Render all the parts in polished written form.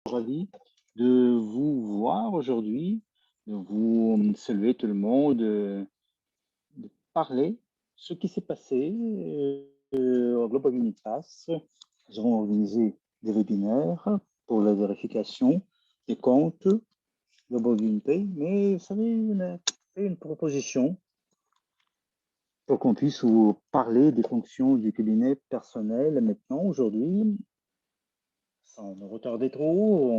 ravi de vous voir aujourd'hui, de vous saluer tout le monde, de parler ce qui s'est passé au Global Unit Pass. Nous avons organisé des webinaires pour la vérification des comptes Global Unit Pay, mais vous savez, on a fait une proposition pour qu'on puisse vous parler des fonctions du cabinet personnel maintenant, aujourd'hui. Sans nous retarder trop,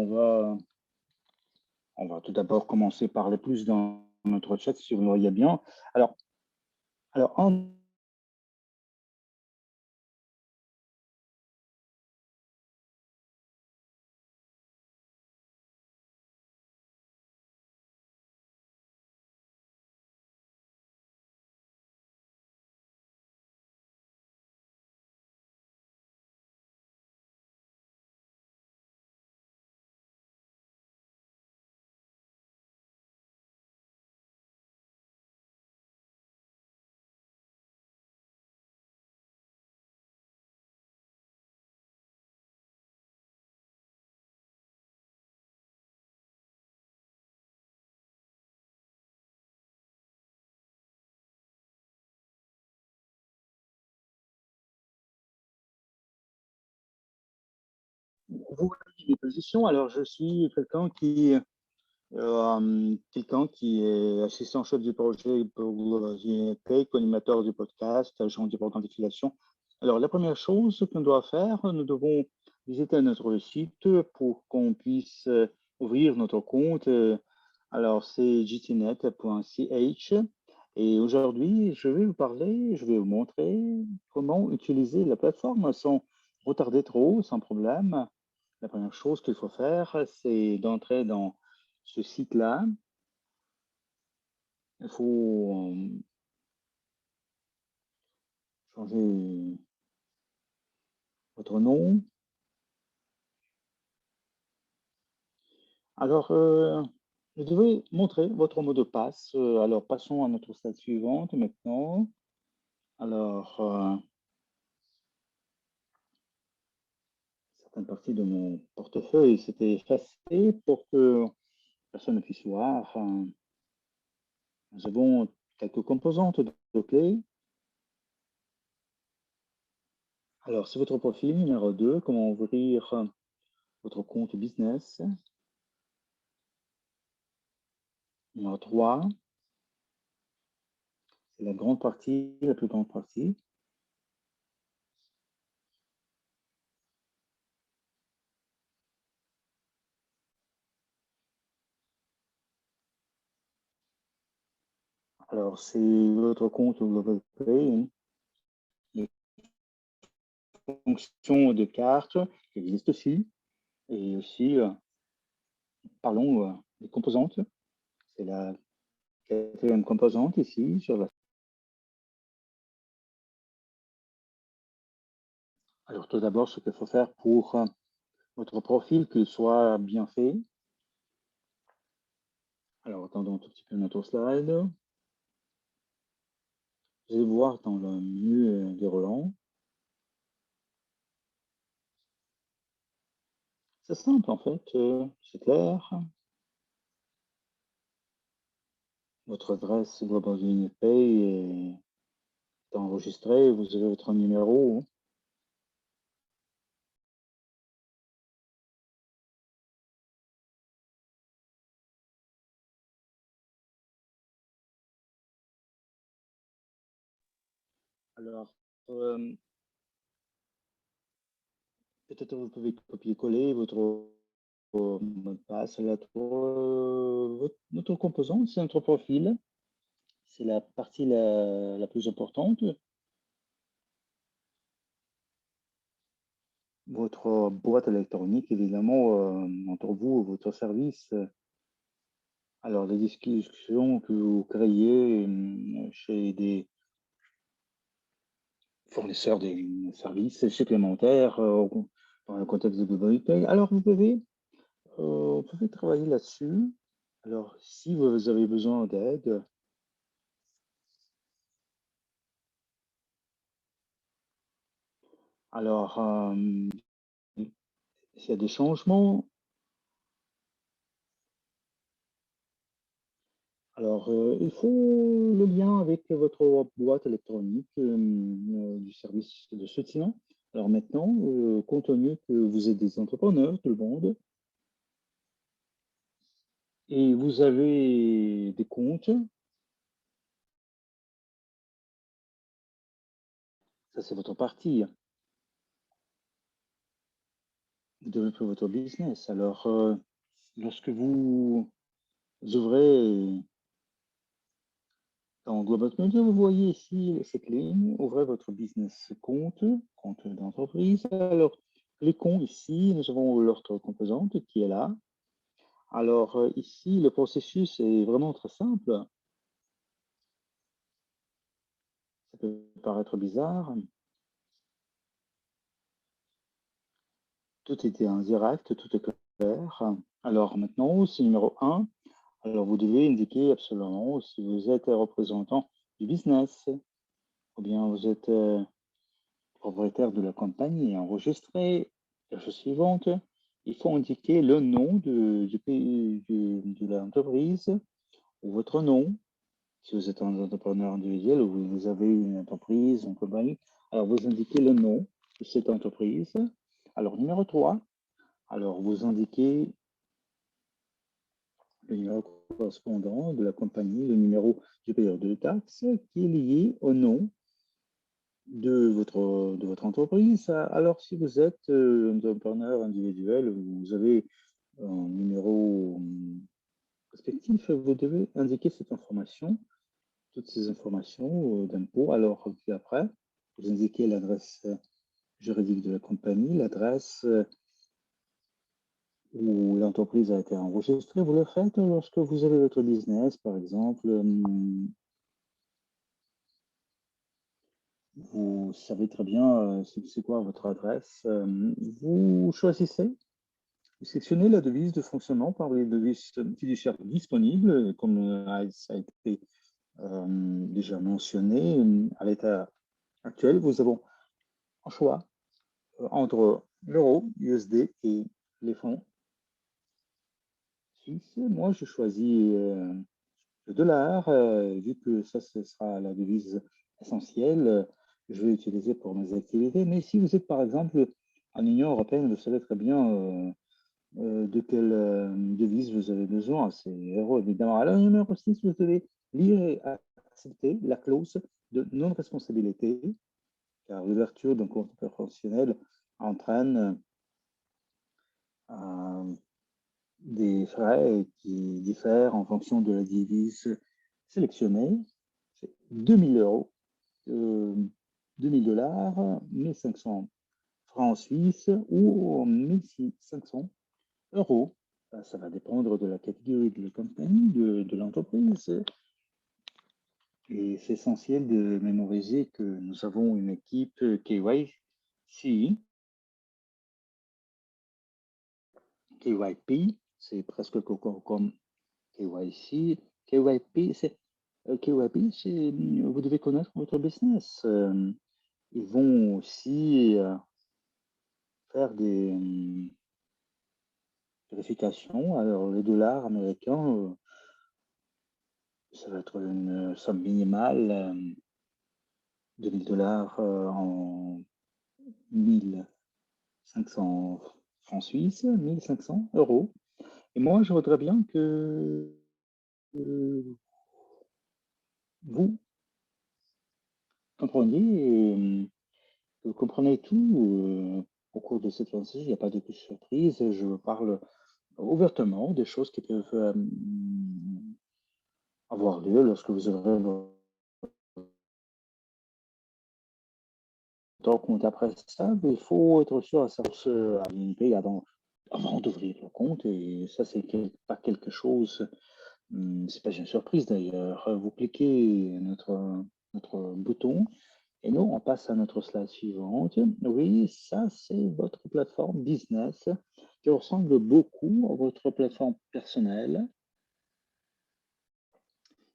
on va tout d'abord commencer par le plus dans notre chat, si vous le voyez bien. Alors en vous voyez mes positions. Alors, je suis quelqu'un qui est assistant chef du projet pour GNP, co-animateur du podcast, agent du programme d'affiliation. Alors, la première chose qu'on doit faire, nous devons visiter notre site pour qu'on puisse ouvrir notre compte. Alors, c'est gtnet.ch. Et aujourd'hui, je vais vous montrer comment utiliser la plateforme sans retarder trop, sans problème. La première chose qu'il faut faire, c'est d'entrer dans ce site-là. Il faut changer votre nom. Alors, vous devez montrer votre mot de passe. Alors, passons à notre slide suivante maintenant. Alors, certaines parties de mon portefeuille s'étaient effacées pour que personne ne puisse voir. Nous avons quelques composantes de clés. Alors, c'est votre profil numéro 2, comment ouvrir votre compte business. Numéro 3, c'est la grande partie, la plus grande partie. Alors, c'est votre compte Global Pay, les fonctions de carte qui existent aussi. Et aussi, parlons des composantes. C'est la quatrième composante ici sur la. Alors, tout d'abord, ce qu'il faut faire pour votre profil, qu'il soit bien fait. Alors, attendons un tout petit peu notre slide. Vous allez voir dans le menu déroulant. C'est simple, en fait, c'est clair. Votre adresse Global Unit Pay est enregistrée, vous avez votre numéro. Alors, peut-être vous pouvez copier-coller votre mot de passe. Notre composante, c'est notre profil. C'est la partie la plus importante. Votre boîte électronique, évidemment, entre vous et votre service. Alors, les discussions que vous créez chez des fournisseurs des services supplémentaires dans le contexte de Global Pay. Alors, vous pouvez travailler là-dessus. Alors, si vous avez besoin d'aide, alors, s'il y a des changements, Alors, il faut le lien avec votre boîte électronique du service de soutien. Alors maintenant, compte tenu que vous êtes des entrepreneurs, tout le monde, et vous avez des comptes, ça c'est votre partie de votre business. Alors, lorsque vous ouvrez dans Global Media, vous voyez ici cette ligne, ouvrez votre business compte, compte d'entreprise. Alors, cliquons ici, nous avons l'autre composante qui est là. Alors, ici, le processus est vraiment très simple. Ça peut paraître bizarre. Tout était en direct, tout est clair. Alors maintenant, c'est numéro 1. Alors, vous devez indiquer absolument si vous êtes représentant du business ou bien vous êtes propriétaire de la compagnie enregistrée. La chose suivante, il faut indiquer le nom de l'entreprise ou votre nom. Si vous êtes un entrepreneur individuel ou vous avez une entreprise, une compagnie, alors vous indiquez le nom de cette entreprise. Alors, numéro 3, alors vous indiquez le numéro correspondant de la compagnie, le numéro du payeur de taxes qui est lié au nom de votre entreprise. Alors, si vous êtes un entrepreneur individuel, vous avez un numéro respectif, vous devez indiquer cette information, toutes ces informations d'impôt. Alors, puis après, vous indiquez l'adresse juridique de la compagnie, l'adresse où l'entreprise a été enregistrée. Vous le faites lorsque vous avez votre business, par exemple. Vous savez très bien c'est quoi votre adresse. Vous choisissez, vous sélectionnez la devise de fonctionnement parmi les devises fiduciaires disponibles, comme ça a été déjà mentionné. À l'état actuel, vous avez un choix entre l'euro, USD et les fonds suisses. Moi, je choisis le dollar, vu que ça, ce sera la devise essentielle, je vais l'utiliser pour mes activités. Mais si vous êtes, par exemple, en Union européenne, vous savez très bien de quelle devise vous avez besoin. C'est l'euro, évidemment. Alors, numéro 6, vous devez lire et accepter la clause de non-responsabilité, car l'ouverture d'un compte professionnel entraîne des frais qui diffèrent en fonction de la devise sélectionnée. C'est 2000 euros, 2000 dollars, 1500 francs suisses ou 1500 euros. Ça va dépendre de la catégorie de la compagnie, de l'entreprise. Et c'est essentiel de mémoriser que nous avons une équipe KYC, KYP, c'est presque comme KYC. KYP, c'est vous devez connaître votre business. Ils vont aussi faire des vérifications. Alors, les dollars américains, ça va être une somme minimale, 2000 dollars en 1500 francs suisses, 1500 euros. Et moi, je voudrais bien que vous compreniez, vous comprenez tout au cours de cette lancée. Il n'y a pas de surprise. Je parle ouvertement des choses qui peuvent avoir lieu lorsque vous aurez votre compte. Après ça, il faut être sûr à savoir payer avant d'ouvrir le compte. Et ça, c'est pas quelque chose, c'est pas une surprise d'ailleurs. Vous cliquez notre bouton et nous, on passe à notre slide suivante. Oui, ça, c'est votre plateforme business qui ressemble beaucoup à votre plateforme personnelle.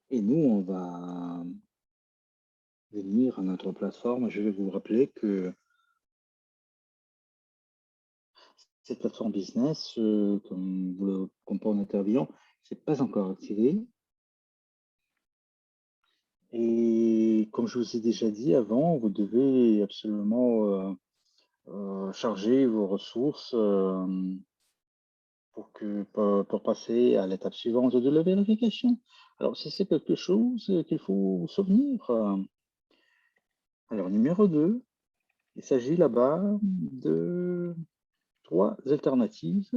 Et nous, on va venir à notre plateforme. Je vais vous rappeler que cette plateforme business, comme vous le comprenez très bien, c'est pas encore activé. Et comme je vous ai déjà dit avant, vous devez absolument charger vos ressources pour passer à l'étape suivante de la vérification. Alors, si c'est quelque chose qu'il faut vous souvenir. Alors, numéro 2, il s'agit là-bas de 3 alternatives.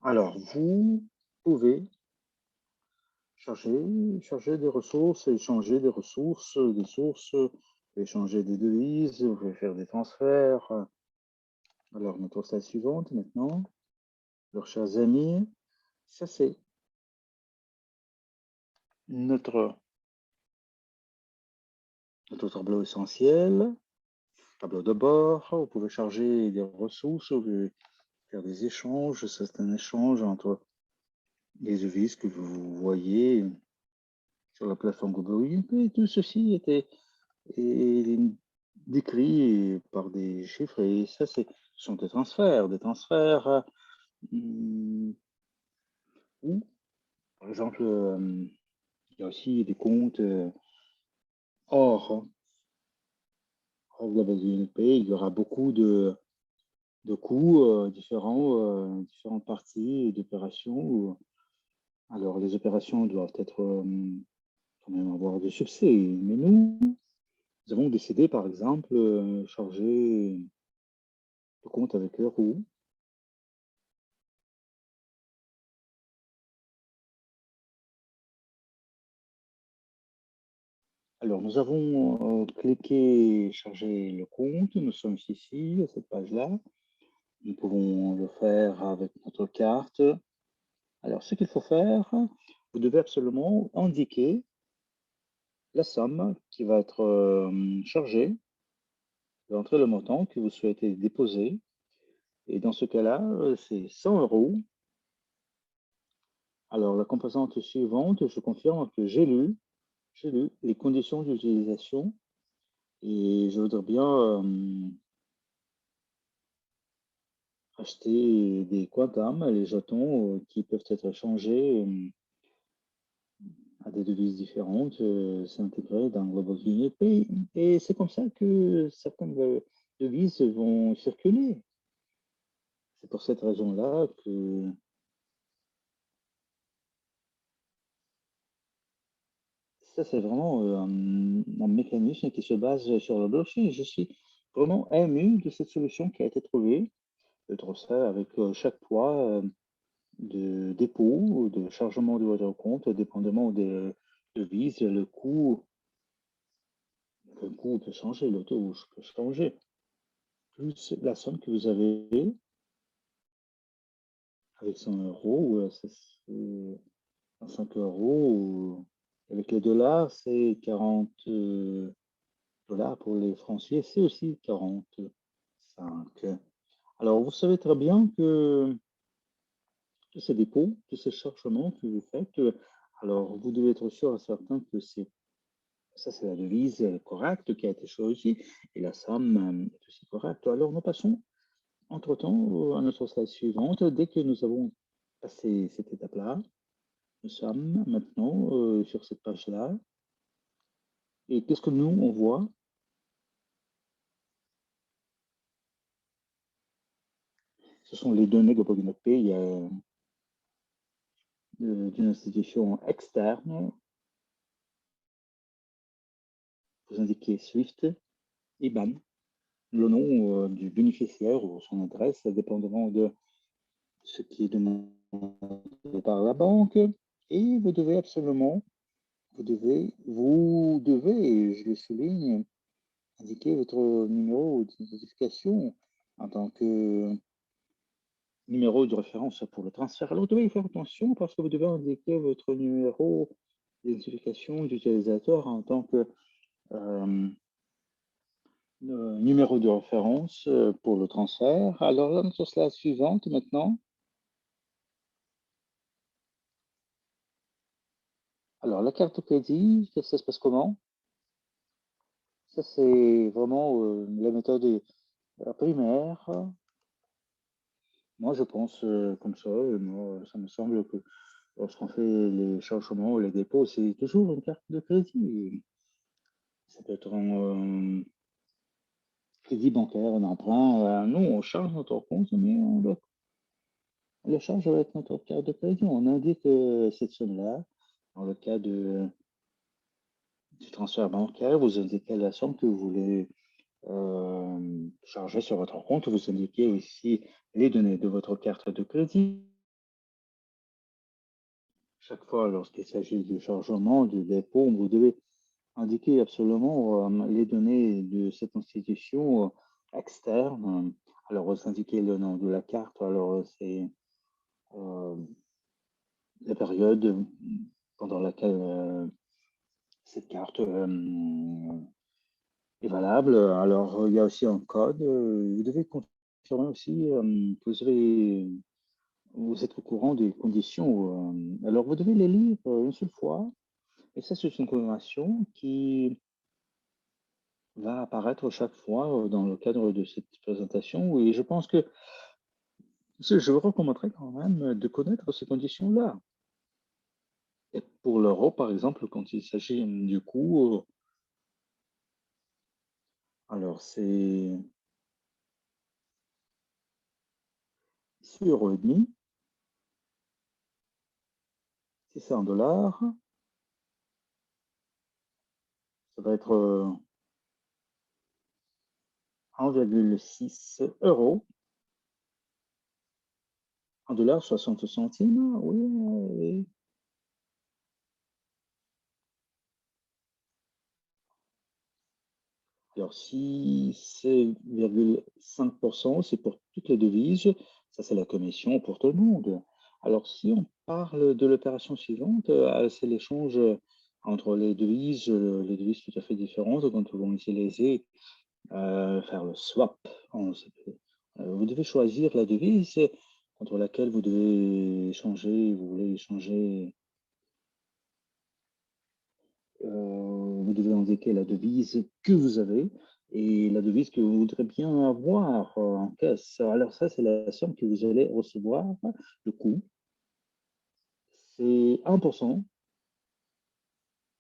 Alors, vous pouvez charger des ressources, échanger des ressources, des sources, échanger des devises, vous pouvez faire des transferts. Alors, notre slide suivante maintenant. Alors, chers amis, ça c'est notre tableau essentiel, tableau de bord. Vous pouvez charger des ressources, vous pouvez faire des échanges. C'est un échange entre les devises que vous voyez sur la plateforme Google. Et tout ceci est décrit par des chiffres, et ça, ce sont des transferts. Ou, par exemple, il y a aussi des comptes hors Global Pay. Il y aura beaucoup de coûts différentes parties d'opérations. Alors, les opérations doivent être quand même avoir du succès. Mais nous avons décidé, par exemple, charger le compte avec Euro. Alors, nous avons cliqué charger le compte. Nous sommes ici, à cette page-là. Nous pouvons le faire avec notre carte. Alors, ce qu'il faut faire, vous devez absolument indiquer la somme qui va être chargée, entrer le montant que vous souhaitez déposer. Et dans ce cas-là, c'est 100 €. Alors, la composante suivante, je confirme que j'ai lu les conditions d'utilisation, et je voudrais bien acheter des quantums, les jetons qui peuvent être échangés à des devises différentes, s'intégrer dans Global Pay. Et c'est comme ça que certaines devises vont circuler. C'est pour cette raison-là que ça, c'est vraiment un mécanisme qui se base sur le blockchain. Je suis vraiment ému de cette solution qui a été trouvée, de transfert avec chaque fois de dépôt ou de chargement de votre compte, dépendamment des devises, le coût peut changer, le taux peut changer. Plus la somme que vous avez avec 100 €, c'est 5 €. Avec les dollars, c'est 40 dollars pour les francs suisses, c'est aussi 45. Alors, vous savez très bien que tous ces dépôts, tous ces chargements que vous faites, alors vous devez être sûr et certain que ça, c'est la devise correcte qui a été choisie, et la somme est aussi correcte. Alors, nous passons entre-temps à notre slide suivante. Dès que nous avons passé cette étape-là, nous sommes maintenant sur cette page-là. Et qu'est-ce que nous, on voit? Ce sont les données de Pay d'une institution externe. Vous indiquez Swift, IBAN, le nom du bénéficiaire ou son adresse, dépendamment de ce qui est demandé par la banque. Et vous devez absolument, et je le souligne, indiquer votre numéro d'identification en tant que numéro de référence pour le transfert. Alors, vous devez faire attention parce que vous devez indiquer votre numéro d'identification d'utilisateur en tant que numéro de référence pour le transfert. Alors, là, sur la suivante maintenant. Alors, la carte de crédit, ça se passe comment? Ça, c'est vraiment la méthode primaire. Moi, je pense comme ça. Et moi, ça me semble que lorsqu'on fait les chargements ou les dépôts, c'est toujours une carte de crédit. Ça peut être un crédit bancaire, un emprunt. Nous, on charge notre compte, mais le charge avec notre carte de crédit. On indique cette somme-là. Dans le cas du transfert bancaire, vous indiquez la somme que vous voulez charger sur votre compte. Vous indiquez aussi les données de votre carte de crédit. Chaque fois, lorsqu'il s'agit du chargement, du dépôt, vous devez indiquer absolument les données de cette institution externe. Alors, vous indiquez le nom de la carte. Alors, c'est euh, la période pendant laquelle cette carte est valable. Alors, il y a aussi un code. Vous devez confirmer aussi que vous êtes au courant des conditions. Alors, vous devez les lire une seule fois. Et ça, c'est une confirmation qui va apparaître chaque fois dans le cadre de cette présentation. Et je pense que je vous recommanderais quand même de connaître ces conditions-là. Et pour l'euro, par exemple, quand il s'agit du coût, alors c'est 6,5 € et demi, si c'est en dollars, ça va être 1,6 €. En dollars, 60 centimes, oui, oui. Alors, si c'est 0,5%, c'est pour toutes les devises. Ça, c'est la commission pour tout le monde. Alors, si on parle de l'opération suivante, c'est l'échange entre les devises tout à fait différentes quand vous utilisez faire le swap. Vous devez choisir la devise contre laquelle vous devez échanger, vous voulez échanger. Vous devez indiquer la devise que vous avez et la devise que vous voudrez bien avoir en caisse. Alors ça, c'est la somme que vous allez recevoir. Le coût, c'est 1%.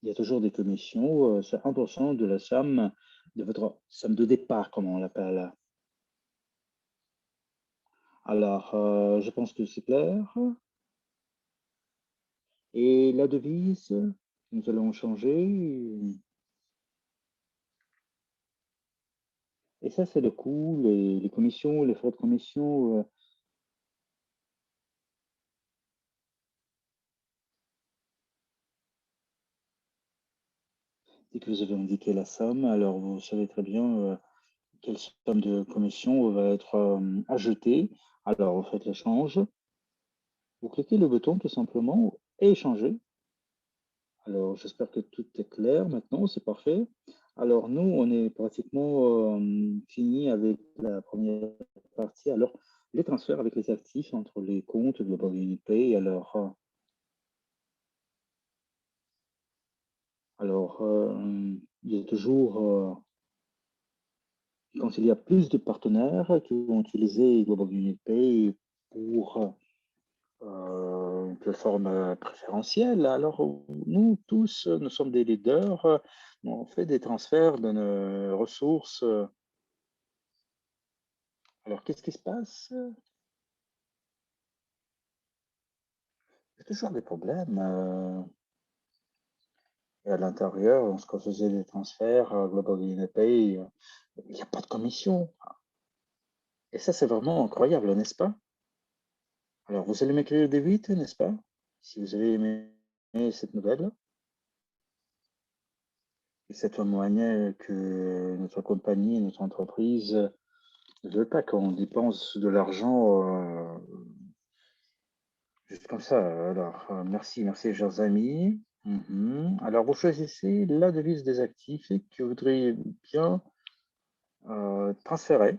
Il y a toujours des commissions. C'est 1% de la somme de votre somme de départ, comme on l'appelle. Alors, je pense que c'est clair. Et la devise, nous allons changer. Et ça, c'est le coût, les commissions, les frais de commission. Dès que vous avez indiqué la somme, alors vous savez très bien quelle somme de commission va être ajoutée. Alors, vous faites l'échange. Vous cliquez le bouton tout simplement et échanger. Alors, j'espère que tout est clair maintenant, c'est parfait. Alors, nous, on est pratiquement fini avec la première partie. Alors, les transferts avec les actifs entre les comptes Global Unipay. Alors, il y a toujours, quand il y a plus de partenaires qui vont utiliser Global Unipay pour une plateforme préférentielle, alors nous tous, nous sommes des leaders, on fait des transferts de nos ressources. Alors, qu'est-ce qui se passe? Il y a toujours des problèmes. Et à l'intérieur, lorsqu'on faisait des transferts, Global Unipay, il n'y a pas de commission. Et ça, c'est vraiment incroyable, n'est-ce pas? Alors, vous allez m'écrire des 8, n'est-ce pas? Si vous avez aimé cette nouvelle, et ça témoigne que notre compagnie, notre entreprise ne veut pas qu'on dépense de l'argent juste comme ça. Alors, merci, merci, chers amis. Alors, vous choisissez la devise des actifs que vous voudriez bien transférer.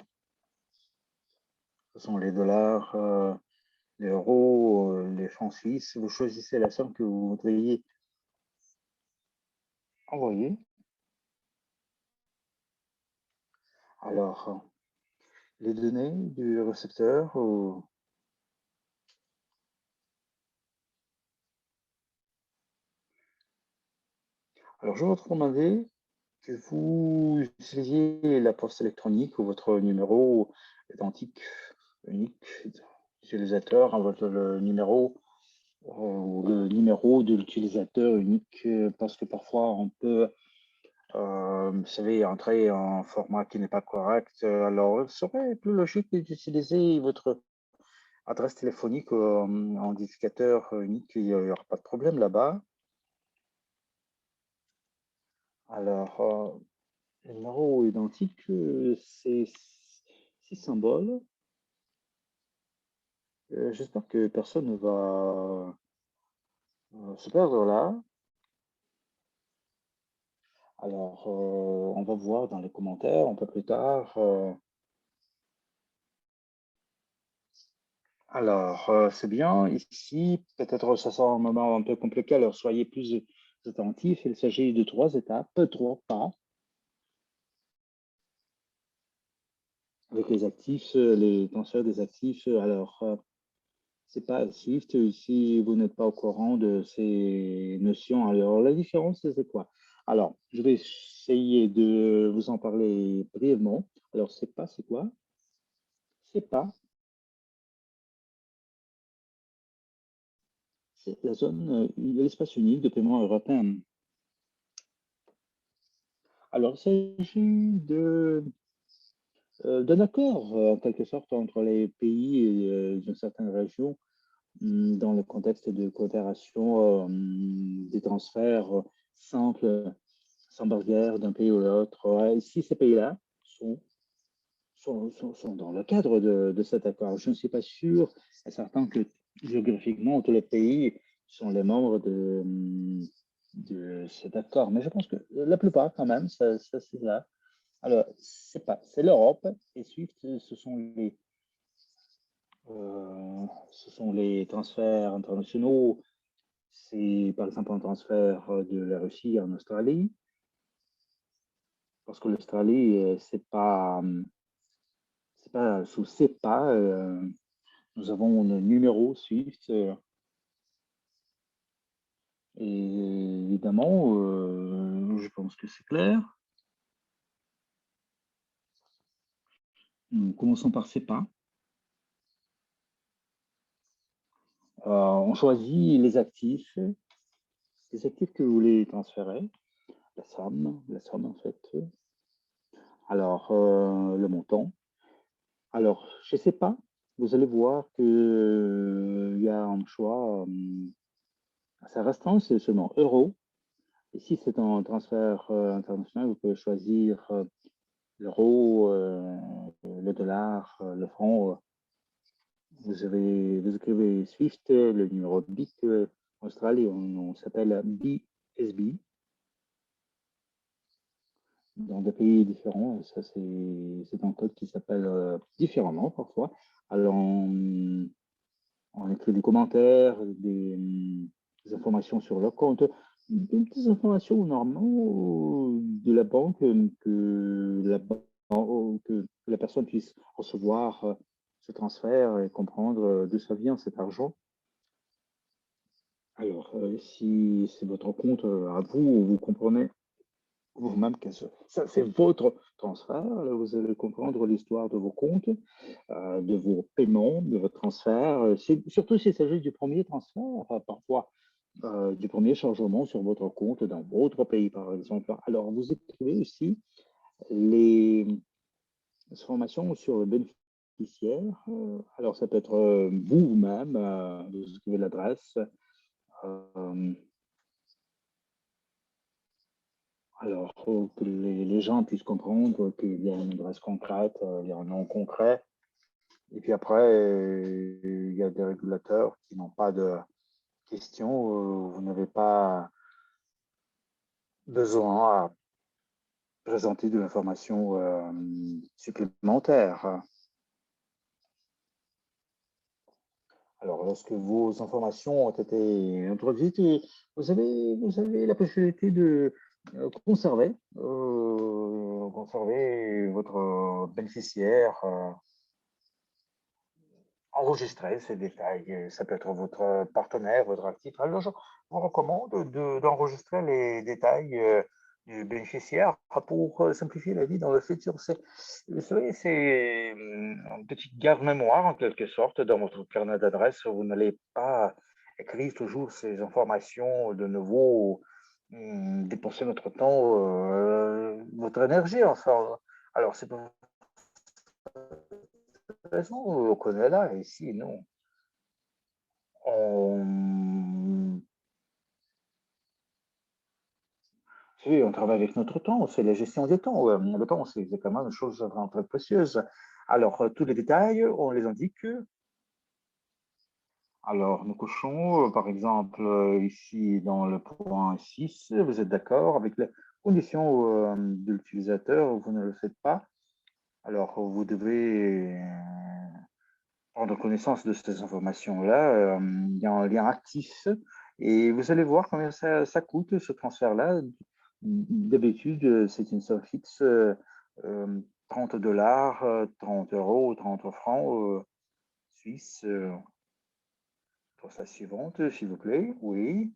Ce sont les dollars, les euros, les francs suisses. Vous choisissez la somme que vous voudriez envoyer. Alors, les données du récepteur. Alors, je vais vous demander que vous utilisiez la poste électronique ou votre numéro identique unique utilisateur, hein, votre le numéro ou le numéro de l'utilisateur unique, parce que parfois on peut, vous savez, entrer en format qui n'est pas correct. Alors, il serait plus logique d'utiliser votre adresse téléphonique en identificateur unique. Il n'y aura pas de problème là-bas. Alors, le numéro identique, c'est 6 symboles. J'espère que personne ne va se perdre là. Alors, on va voir dans les commentaires un peu plus tard. Alors, c'est bien. Ici, peut-être ça sera un moment un peu compliqué, alors soyez plus attentifs. Il s'agit de 3 étapes, 3 pas, avec les actifs, les transferts des actifs. Alors, c'est pas Swift si vous n'êtes pas au courant de ces notions. Alors, la différence, c'est quoi? Alors, je vais essayer de vous en parler brièvement. Alors, c'est pas, c'est quoi? C'est pas, c'est la zone, l'espace unique de paiement européen. Alors, il s'agit d'un accord, en quelque sorte, entre les pays d'une certaine région dans le contexte de coopération, des transferts simples, sans barrière d'un pays ou l'autre. Ouais, si ces pays-là sont dans le cadre de cet accord, je ne suis pas sûr et certain que géographiquement, tous les pays sont les membres de cet accord, mais je pense que la plupart, quand même, ça c'est là. Alors, c'est l'Europe et Swift, ce sont les transferts internationaux. C'est par exemple un transfert de la Russie en Australie, parce que l'Australie, c'est pas sous CEPA. Nous avons un numéro Swift et évidemment, je pense que c'est clair. Nous commençons par CEPA. On choisit les actifs que vous voulez transférer, la somme en fait. Alors, le montant. Alors, je ne sais pas, vous allez voir qu'il y a un choix assez restreint, c'est seulement euros. Et si c'est un transfert international, vous pouvez choisir l'euro, le dollar, le franc. Vous écrivez Swift, le numéro de BIC Australie, on s'appelle BSB. Dans des pays différents, ça c'est un code qui s'appelle différemment parfois. Alors, on écrit des commentaires, des informations sur leur compte, des petites informations normales de la banque que la personne puisse recevoir ce transfert et comprendre d'où ça vient cet argent. Alors, si c'est votre compte à vous, vous comprenez vous-même que ça, c'est votre transfert. Là, vous allez comprendre l'histoire de vos comptes, de vos paiements, de votre transfert. Surtout s'il s'agit du premier transfert, parfois du premier chargement sur votre compte dans votre pays, par exemple. Alors, vous écrivez aussi les informations sur le bénéficiaire. Alors, ça peut être vous-même, vous écrivez l'adresse. Alors, il faut que les gens puissent comprendre qu'il y a une adresse concrète, il y a un nom concret. Et puis après, il y a des régulateurs qui n'ont pas de questions. Vous n'avez pas besoin à présenter de l'information supplémentaire. Alors, lorsque vos informations ont été introduites, vous avez la possibilité de conserver votre bénéficiaire enregistrer ces détails. Ça peut être votre partenaire, votre actif. Alors, je vous recommande d'enregistrer les détails du bénéficiaire pour simplifier la vie dans le futur. Vous savez, c'est une petite garde-mémoire en quelque sorte dans votre carnet d'adresse. Vous n'allez pas écrire toujours ces informations de nouveau, dépenser notre temps, votre énergie, enfin. Alors, c'est pour cette raison qu'on est là, ici, nous. On, oui, on travaille avec notre temps, c'est la gestion du temps. Le temps, c'est quand même une chose vraiment très précieuse. Alors, tous les détails, on les indique. Alors, nous cochons, par exemple, ici dans le point 6, vous êtes d'accord avec les conditions de l'utilisateur, vous ne le faites pas. Alors, vous devez prendre connaissance de ces informations-là. Il y a un lien actif et vous allez voir combien ça coûte ce transfert-là. D'habitude, c'est une somme fixe, 30 dollars, 30 euros, 30 francs suisses. Pour la suivante, s'il vous plaît. Oui.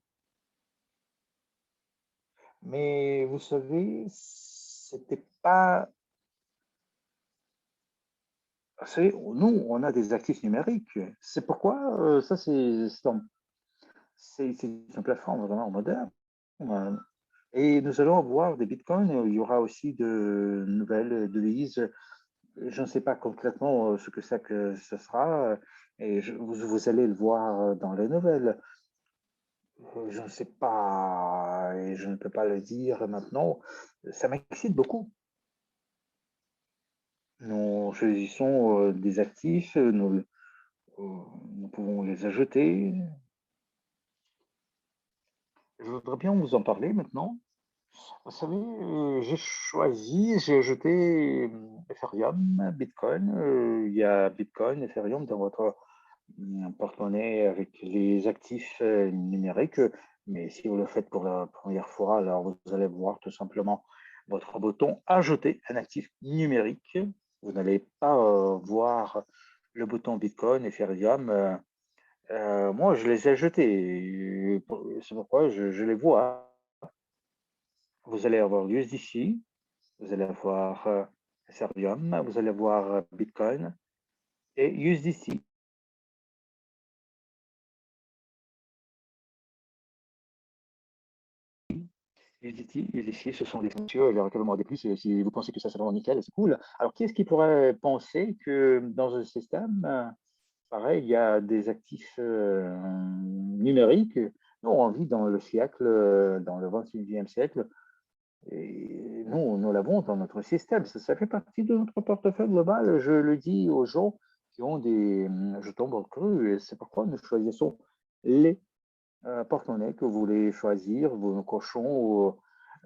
Mais vous savez, c'était pas. Vous savez, nous, on a des actifs numériques. C'est pourquoi ça, c'est une plateforme vraiment moderne. Euh, Et nous allons avoir des bitcoins. Il y aura aussi de nouvelles devises. Je ne sais pas concrètement ce que c'est que ce sera. Et vous allez le voir dans les nouvelles. Je ne sais pas, et je ne peux pas le dire maintenant. Ça m'excite beaucoup. Nous choisissons des actifs, nous pouvons les ajouter. Je voudrais bien vous en parler maintenant. Vous savez, j'ai ajouté Ethereum, Bitcoin. Il y a Bitcoin, Ethereum dans votre porte-monnaie avec les actifs numériques. Mais si vous le faites pour la première fois, alors vous allez voir tout simplement votre bouton Ajouter un actif numérique. Vous n'allez pas voir le bouton Bitcoin, Ethereum. Moi, je les ai ajoutés. C'est pourquoi je les vois. Vous allez avoir USDC, vous allez avoir Ethereum, vous allez avoir Bitcoin et USDC. USDC, ce sont des fonctions, les règlements des plus. Si vous pensez que ça sera nickel, c'est cool. Alors, qui est-ce qui pourrait penser que dans un système, pareil, il y a des actifs numériques? Nous, on vit dans le siècle, dans le 21e siècle, et nous l'avons dans notre système. Ça fait partie de notre portefeuille global. Je le dis aux gens qui ont des jetons bancaires, et c'est pourquoi nous choisissons les porte-monnaie que vous voulez choisir, vos cochons,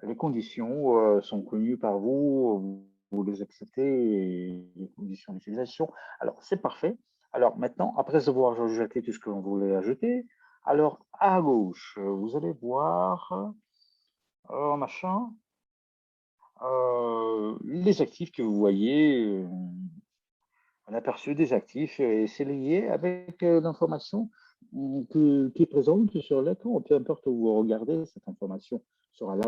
les conditions sont connues par vous, vous les acceptez, et les conditions d'utilisation. Alors, c'est parfait. Alors, maintenant, après avoir ajouté tout ce que l'on voulait ajouter, alors à gauche, vous allez voir machin, les actifs que vous voyez, un aperçu des actifs, et c'est lié avec l'information qui est présente sur l'écran. Peu importe où vous regardez, cette information sera là.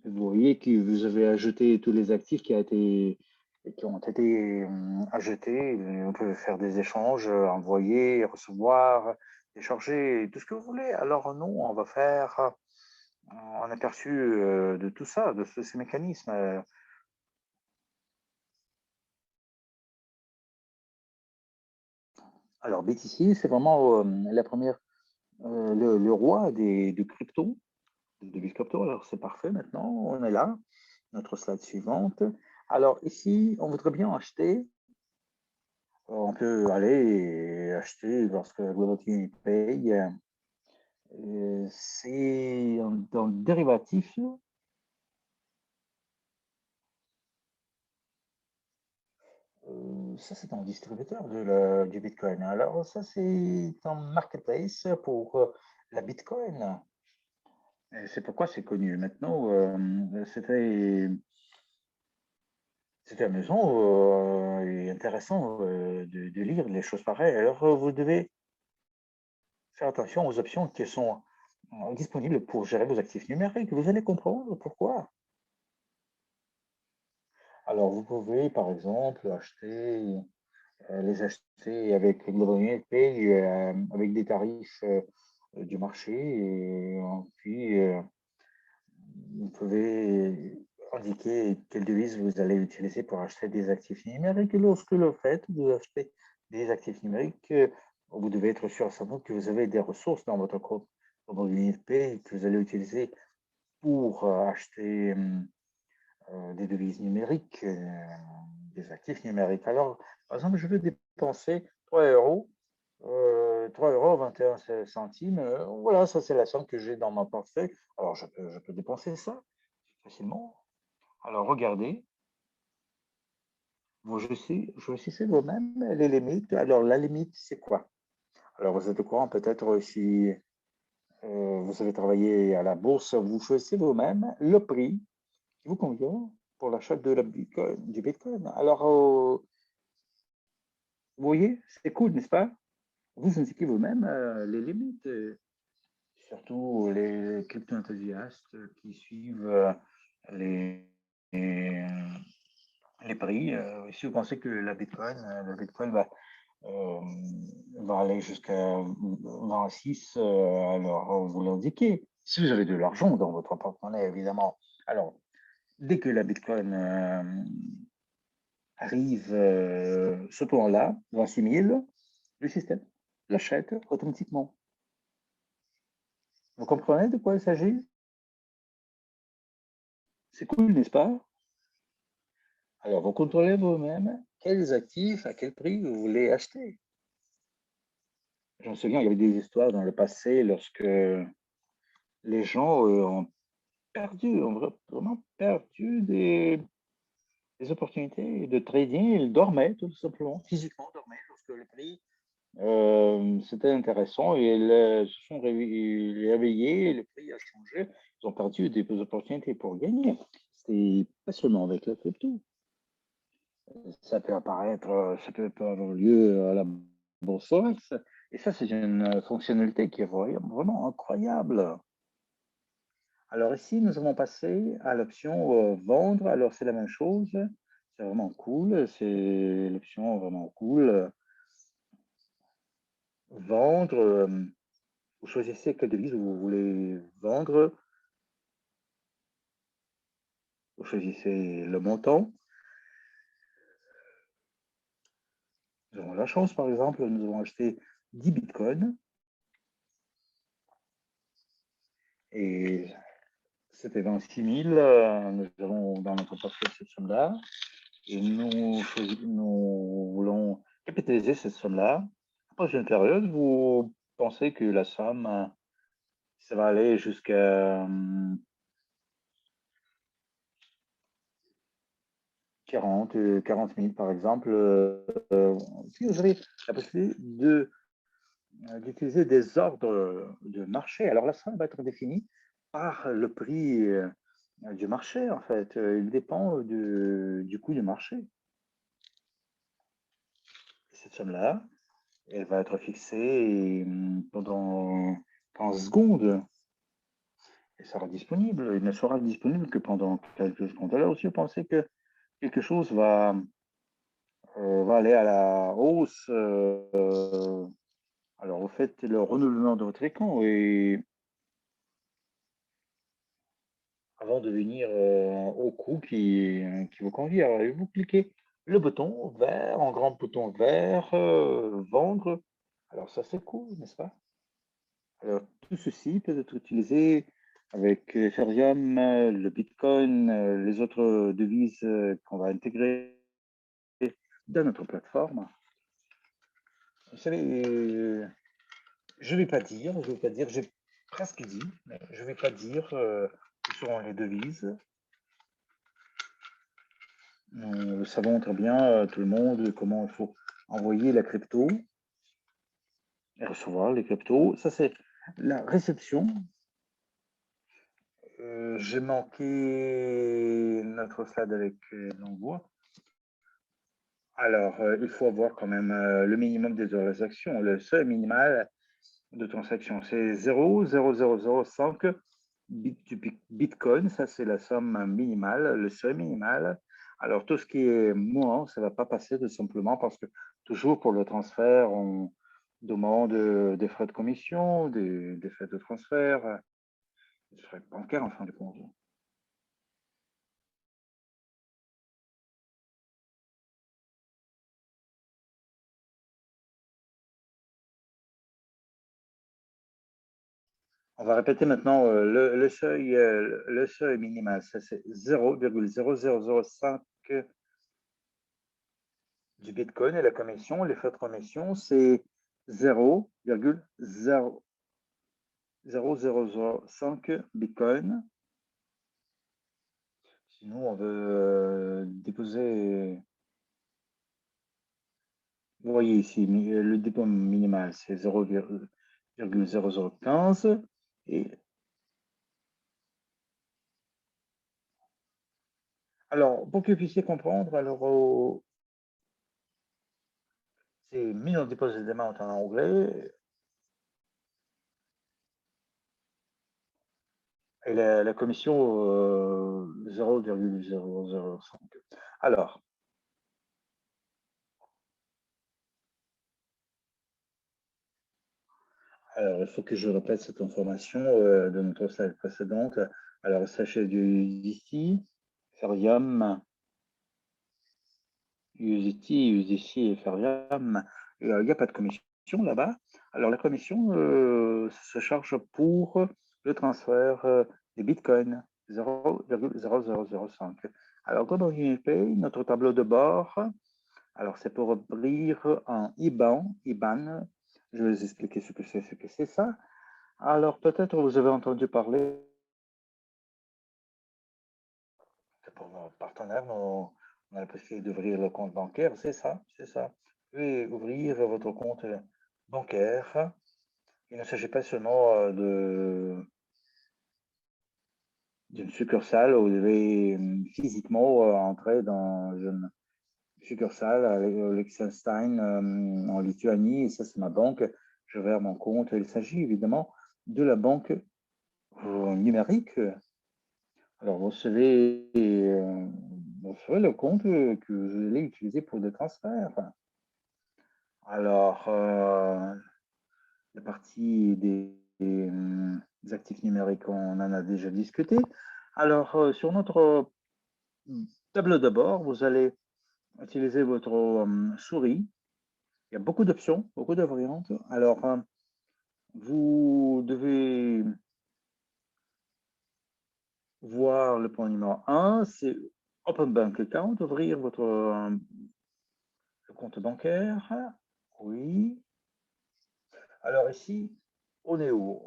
Vous voyez que vous avez ajouté tous les actifs qui ont été ajoutés. On peut faire des échanges, envoyer, recevoir, échanger, tout ce que vous voulez. Alors nous, on va faire un aperçu de tout ça, de ces mécanismes. Alors BTC, c'est vraiment la première, le roi du crypto, de Bitcrypto. Alors c'est parfait maintenant, on est là. Notre slide suivante. Alors ici, on voudrait bien acheter. On peut aller et acheter lorsque Global paye. C'est dans le dérivatif. Ça, c'est un distributeur du Bitcoin. Alors ça, c'est un marketplace pour la Bitcoin. Et c'est pourquoi c'est connu. Maintenant, C'était amusant et intéressant de lire les choses pareilles. Alors, vous devez faire attention aux options qui sont disponibles pour gérer vos actifs numériques. Vous allez comprendre pourquoi. Alors, vous pouvez, par exemple, les acheter avec Global Minute Pay, avec des tarifs du marché. Et puis, vous pouvez indiquer quelle devise vous allez utiliser pour acheter des actifs numériques. Et lorsque le faites, vous achetez des actifs numériques, vous devez être sûr à savoir que vous avez des ressources dans votre compte Global Minute Pay que vous allez utiliser pour acheter des devises numériques, des actifs numériques. Alors, par exemple, je veux dépenser 3 euros, 3 € 21 centimes. Voilà, ça c'est la somme que j'ai dans mon portefeuille. Alors, je peux dépenser ça facilement. Alors, regardez, je sais vous-même les limites. Alors, la limite, c'est quoi? Alors, vous êtes au courant peut-être si vous avez travaillé à la bourse, vous choisissez vous-même le prix qui vous convient pour l'achat de du Bitcoin. Alors, vous voyez, c'est cool, n'est-ce pas? Vous indiquez vous-même les limites, surtout les crypto-enthousiastes qui suivent les, les, les prix. Si vous pensez que le Bitcoin euh, va aller jusqu'à 26, alors vous l'indiquez. Si vous avez de l'argent dans votre porte-monnaie, évidemment. Alors, dès que la Bitcoin arrive ce point-là, 26 000, le système l'achète automatiquement. Vous comprenez de quoi il s'agit? C'est cool, n'est-ce pas? Alors, vous contrôlez vous-même quels actifs, à quel prix vous voulez acheter. Je me souviens, il y avait des histoires dans le passé lorsque les gens ont vraiment perdu des opportunités de trading. Ils dormaient tout simplement, physiquement dormaient lorsque le prix c'était intéressant et ils se sont réveillés, le prix a changé, ils ont perdu des opportunités pour gagner. C'est pas seulement avec la crypto. Ça peut apparaître, ça peut avoir lieu à la bourse Forex. Et ça, c'est une fonctionnalité qui est vraiment incroyable. Alors ici, nous avons passé à l'option vendre. Alors c'est la même chose. C'est vraiment cool. C'est l'option vraiment cool. Vendre. Vous choisissez quelle devise vous voulez vendre. Vous choisissez le montant. Nous avons la chance, par exemple, nous avons acheté 10 bitcoins. Et c'était 26 000. Nous avons dans notre portefeuille cette somme-là. Et nous voulons capitaliser cette somme-là. Après une période, vous pensez que la somme, ça va aller jusqu'à 40 000, par exemple. Si vous avez la possibilité d'utiliser des ordres de marché, alors la somme va être définie par le prix du marché, en fait. Il dépend du coût du marché. Cette somme-là, elle va être fixée pendant 15 secondes. Et sera disponible. Il ne sera disponible que pendant quelques secondes. Alors, si vous pensez que quelque chose va aller à la hausse, alors vous faites le renouvellement de votre écran et avant de venir au coût qui vous convient. Alors, vous cliquez le bouton vert, en grand bouton vert, vendre. Alors ça c'est cool, n'est-ce pas? Alors tout ceci peut être utilisé avec Ethereum, le Bitcoin, les autres devises qu'on va intégrer dans notre plateforme. Vous savez, je ne vais pas dire, j'ai presque dit, mais je ne vais pas dire quelles seront les devises. Nous savons très bien, tout le monde, comment il faut envoyer la crypto et recevoir les cryptos. Ça, c'est la réception. J'ai manqué notre slide avec l'envoi. Alors, il faut avoir quand même le minimum des transactions. Le seuil minimal de transaction, c'est 0,0005 Bitcoin. Ça, c'est la somme minimale, le seuil minimal. Alors, tout ce qui est moins, ça ne va pas passer tout simplement parce que toujours pour le transfert, on demande des frais de commission, des frais de transfert, des frais bancaires en fin de compte. On va répéter maintenant le seuil minimal, ça c'est 0,0005 du Bitcoin et la commission, les frais de commission, c'est 0,0005 Bitcoin. Sinon, on veut déposer. Vous voyez ici, le dépôt minimal, c'est 0,0015 et alors, pour que vous puissiez comprendre, alors c'est minimum deposit amount en anglais et la commission 0,005. Alors, il faut que je répète cette information de notre slide précédente. Alors, il s'agit du USDC, Ethereum, USDC et Ethereum. Il n'y a pas de commission là-bas. Alors, la commission se charge pour le transfert des bitcoins, 0,0005. Alors, Global Unipay, notre tableau de bord, alors c'est pour ouvrir un IBAN. Je vais vous expliquer ce que c'est ça. Alors, peut-être vous avez entendu parler, pour nos partenaires, on a la possibilité d'ouvrir le compte bancaire, c'est ça, c'est ça. Vous pouvez ouvrir votre compte bancaire. Il ne s'agit pas seulement d'une succursale où vous devez physiquement entrer dans une succursale à Liechtenstein en Lituanie, et ça c'est ma banque, je verrai mon compte. Il s'agit évidemment de la banque numérique. Alors vous recevez le compte que vous allez utiliser pour des transferts. Alors, la partie des actifs numériques, on en a déjà discuté. Alors, sur notre tableau de bord, vous allez utiliser votre souris. Il y a beaucoup d'options, beaucoup de variantes. Alors, vous devez voir le point numéro 1, c'est Open Bank Account, ouvrir votre compte bancaire. Oui. Alors ici, on est où?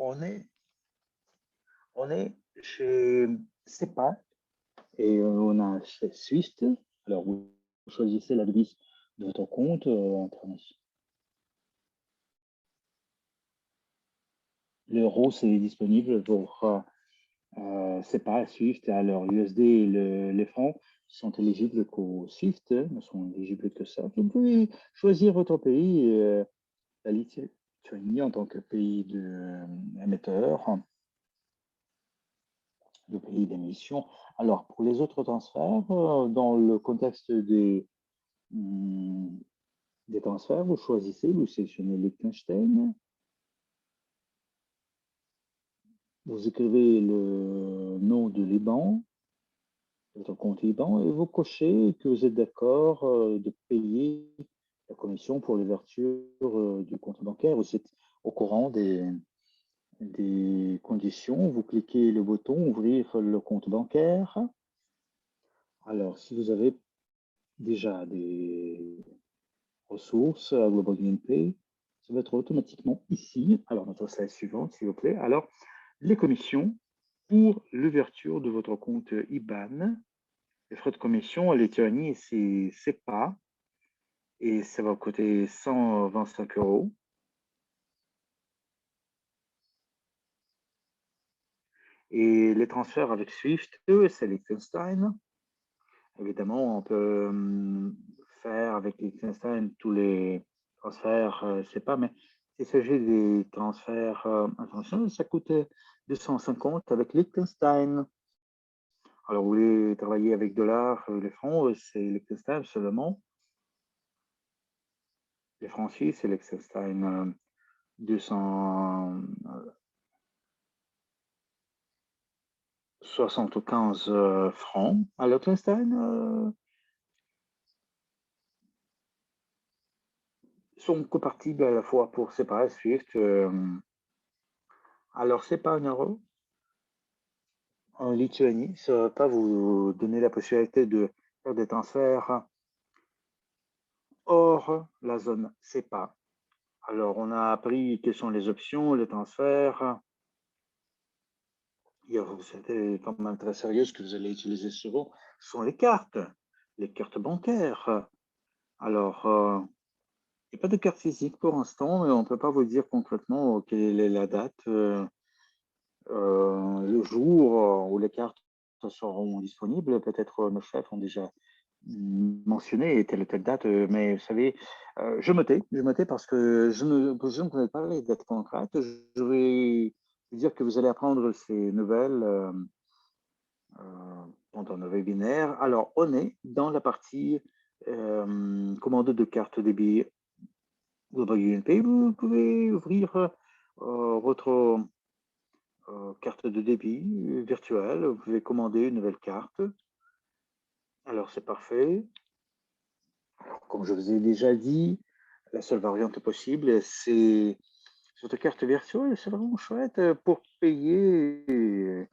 On est chez SEPA et on a chez Swift. Alors, vous choisissez la devise de votre compte. L'euro, c'est disponible pour SEPA, Swift. Alors, USD et les francs sont éligibles qu'au Swift, ne sont éligibles que ça. Vous pouvez choisir votre pays, la Lituanie en tant que pays émetteur, de pays d'émission. Alors, pour les autres transferts, dans le contexte des transferts, vous choisissez, vous sélectionnez Liechtenstein, vous écrivez le nom de l'IBAN, votre compte IBAN, et vous cochez que vous êtes d'accord de payer la commission pour l'ouverture du compte bancaire. Vous êtes au courant des conditions. Vous cliquez le bouton ouvrir le compte bancaire. Alors, si vous avez déjà des ressources à Global Unipay, ça va être automatiquement ici. Alors, notre slide suivante, s'il vous plaît. Alors, les commissions pour l'ouverture de votre compte IBAN. Les frais de commission à Lituanie, c'est pas. Et ça va coûter 125 €. Et les transferts avec Swift, c'est Liechtenstein. Évidemment, on peut faire avec Liechtenstein tous les transferts, c'est pas, mais s'il s'agit des transferts internationaux, ça coûte 250 avec Liechtenstein. Alors, vous voulez travailler avec dollars, les francs, c'est Liechtenstein seulement. Les francs suisses, c'est Liechtenstein 275 francs. À Liechtenstein, sont compatibles à la fois pour séparer Swift. Alors, c'est pas un euro. En Lituanie, ça ne va pas vous donner la possibilité de faire des transferts hors la zone CEPA. Alors, on a appris quelles sont les options, les transferts. C'était quand même très sérieux ce que vous allez utiliser souvent. Ce sont les cartes bancaires. Alors, il n'y a pas de carte physique pour l'instant, mais on ne peut pas vous dire concrètement quelle est la date, le jour où les cartes seront disponibles. Peut-être nos chefs ont déjà mentionné telle ou telle date, mais vous savez, je me tais parce que je ne connais pas les dates concrètes. Je vais vous dire que vous allez apprendre ces nouvelles pendant nos webinaires. Alors, on est dans la partie commande de carte débit Global UNP. Vous pouvez ouvrir votre carte de débit virtuelle. Vous pouvez commander une nouvelle carte. Alors, c'est parfait. Alors, comme je vous ai déjà dit, la seule variante possible, c'est cette carte virtuelle. C'est vraiment chouette pour payer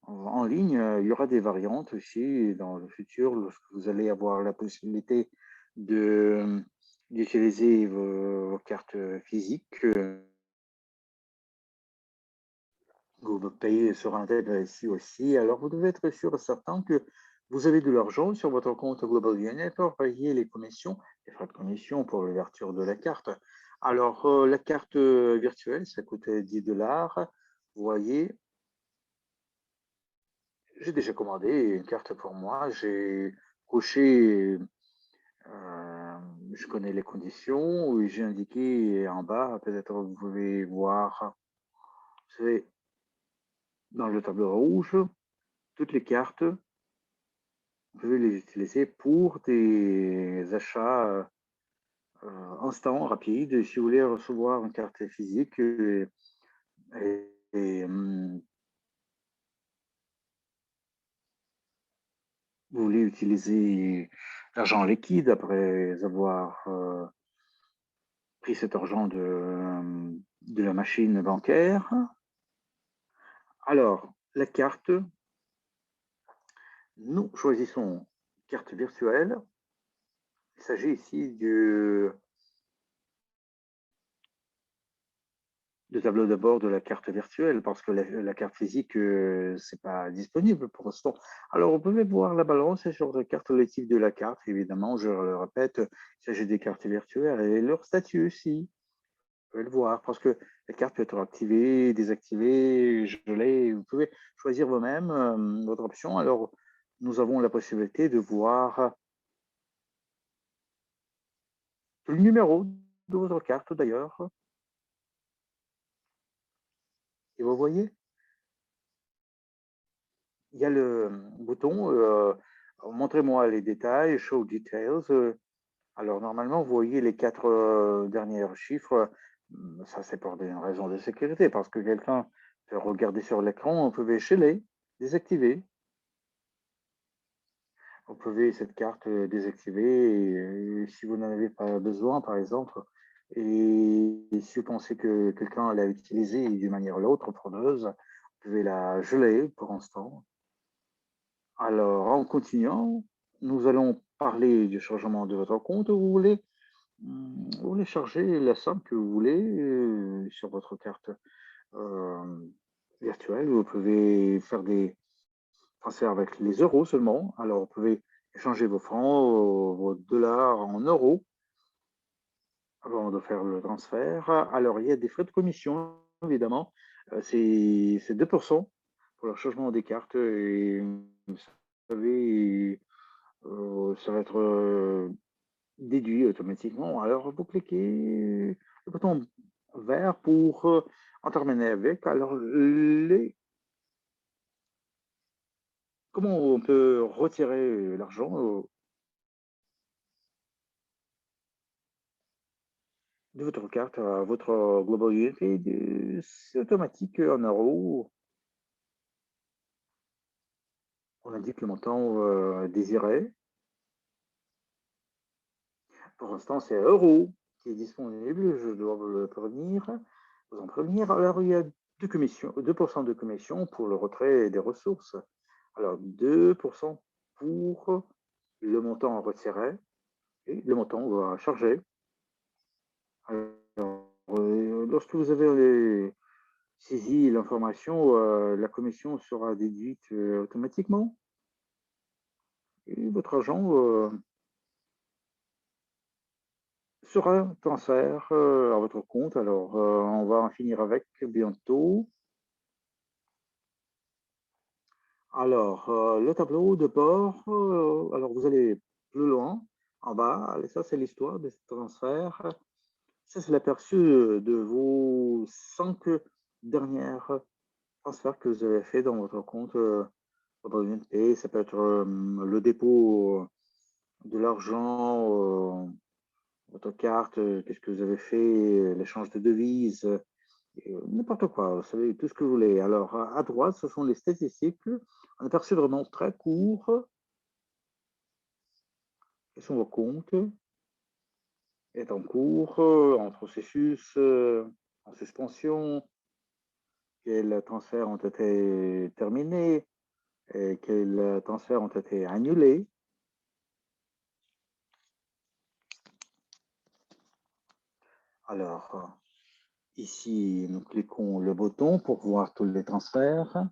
en ligne. Il y aura des variantes aussi dans le futur lorsque vous allez avoir la possibilité d'utiliser vos cartes physiques. Vous payez sur Internet ici aussi. Alors, vous devez être sûr et certain que vous avez de l'argent sur votre compte Global Union pour payer les commissions, les frais de commission pour l'ouverture de la carte. Alors, la carte virtuelle, ça coûte 10 $. Vous voyez, j'ai déjà commandé une carte pour moi. J'ai coché, je connais les conditions, j'ai indiqué en bas, peut-être vous pouvez voir, c'est dans le tableau rouge, toutes les cartes. Vous pouvez les utiliser pour des achats instants, rapides. Si vous voulez recevoir une carte physique vous voulez utiliser l'argent liquide après avoir pris cet argent de la machine bancaire. Alors, la carte, nous choisissons carte virtuelle. Il s'agit ici de tableau de bord de la carte virtuelle parce que la carte physique, c'est pas disponible pour l'instant. Alors, vous pouvez voir la balance sur la carte relative de la carte. Évidemment, je le répète, il s'agit des cartes virtuelles et leur statut aussi. Vous pouvez le voir parce que la carte peut être activée, désactivée, gelée. Vous pouvez choisir vous-même votre option. Alors, nous avons la possibilité de voir le numéro de votre carte d'ailleurs. Et vous voyez, il y a le bouton montrez-moi les détails, show details. Alors normalement, vous voyez les 4 derniers chiffres. Ça, c'est pour des raisons de sécurité, parce que quelqu'un peut regarder sur l'écran, vous pouvez geler, désactiver. Vous pouvez cette carte désactiver et si vous n'en avez pas besoin, par exemple, et si vous pensez que quelqu'un l'a utilisée d'une manière ou l'autre, fraudeuse, vous pouvez la geler pour l'instant. Alors, en continuant, nous allons parler du chargement de votre compte. Vous voulez charger la somme que vous voulez sur votre carte virtuelle. Vous pouvez faire des transferts avec les euros seulement. Alors, vous pouvez échanger vos francs, vos dollars en euros avant de faire le transfert. Alors, il y a des frais de commission, évidemment. C'est 2% pour le changement des cartes. Et vous savez, ça va être déduit automatiquement. Alors, vous cliquez le bouton vert pour en terminer avec. Alors, comment on peut retirer l'argent de votre carte à votre Global UNP? C'est automatique en euros. On indique le montant désiré. Pour l'instant, c'est euro qui est disponible. Je dois vous le prévenir, vous en prévenir. Alors, il y a 2% de commission pour le retrait des ressources. Alors, 2% pour le montant retiré et le montant à charger. Alors, lorsque vous avez saisi l'information, la commission sera déduite automatiquement et votre argent sera un transfert à votre compte. Alors, on va en finir avec bientôt. Alors, le tableau de bord, alors vous allez plus loin, en bas, et ça c'est l'histoire des transferts. Ça c'est l'aperçu de vos 5 dernières transferts que vous avez fait dans votre compte et ça peut être le dépôt de l'argent, votre carte, qu'est-ce que vous avez fait, l'échange de devises, n'importe quoi, vous savez, tout ce que vous voulez. Alors, à droite, ce sont les statistiques. Un aperçu vraiment très court. Quels sont vos comptes? Est en cours, en processus, en suspension. Quels transferts ont été terminés? Et quels transferts ont été annulés? Alors, ici, nous cliquons le bouton pour voir tous les transferts.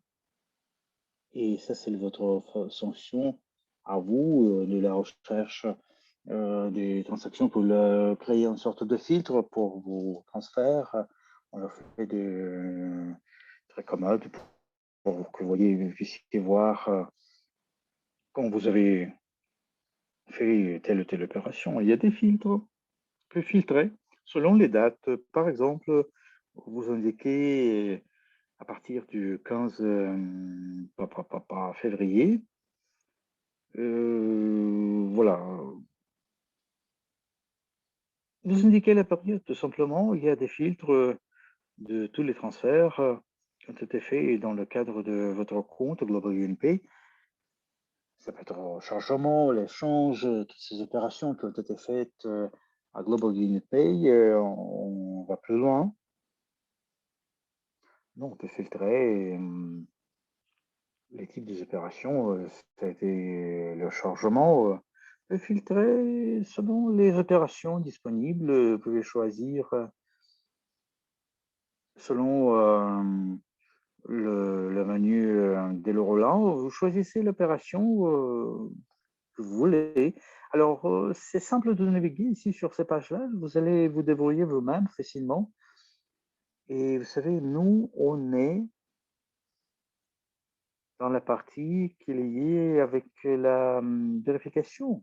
Et ça, c'est votre fonction à vous de la recherche des transactions pour créer une sorte de filtre pour vos transferts. On leur fait des très commode pour que vous puissiez voir quand vous avez fait telle ou telle opération. Il y a des filtres. Vous pouvez filtrer selon les dates. Par exemple, vous indiquez à partir du 15 février. Voilà. Vous indiquez la période, tout simplement. Il y a des filtres de tous les transferts qui ont été faits dans le cadre de votre compte Global UNP. Ça peut être au chargement, l'échange, toutes ces opérations qui ont été faites à Global UNP. On va plus loin. Non, on peut filtrer les types des opérations. Ça a été le chargement. On peut filtrer selon les opérations disponibles. Vous pouvez choisir selon le menu dès le roulant, vous choisissez l'opération que vous voulez. Alors, c'est simple de naviguer ici sur ces pages-là. Vous allez vous débrouiller vous-même facilement. Et vous savez, nous, on est dans la partie qui est liée avec la vérification.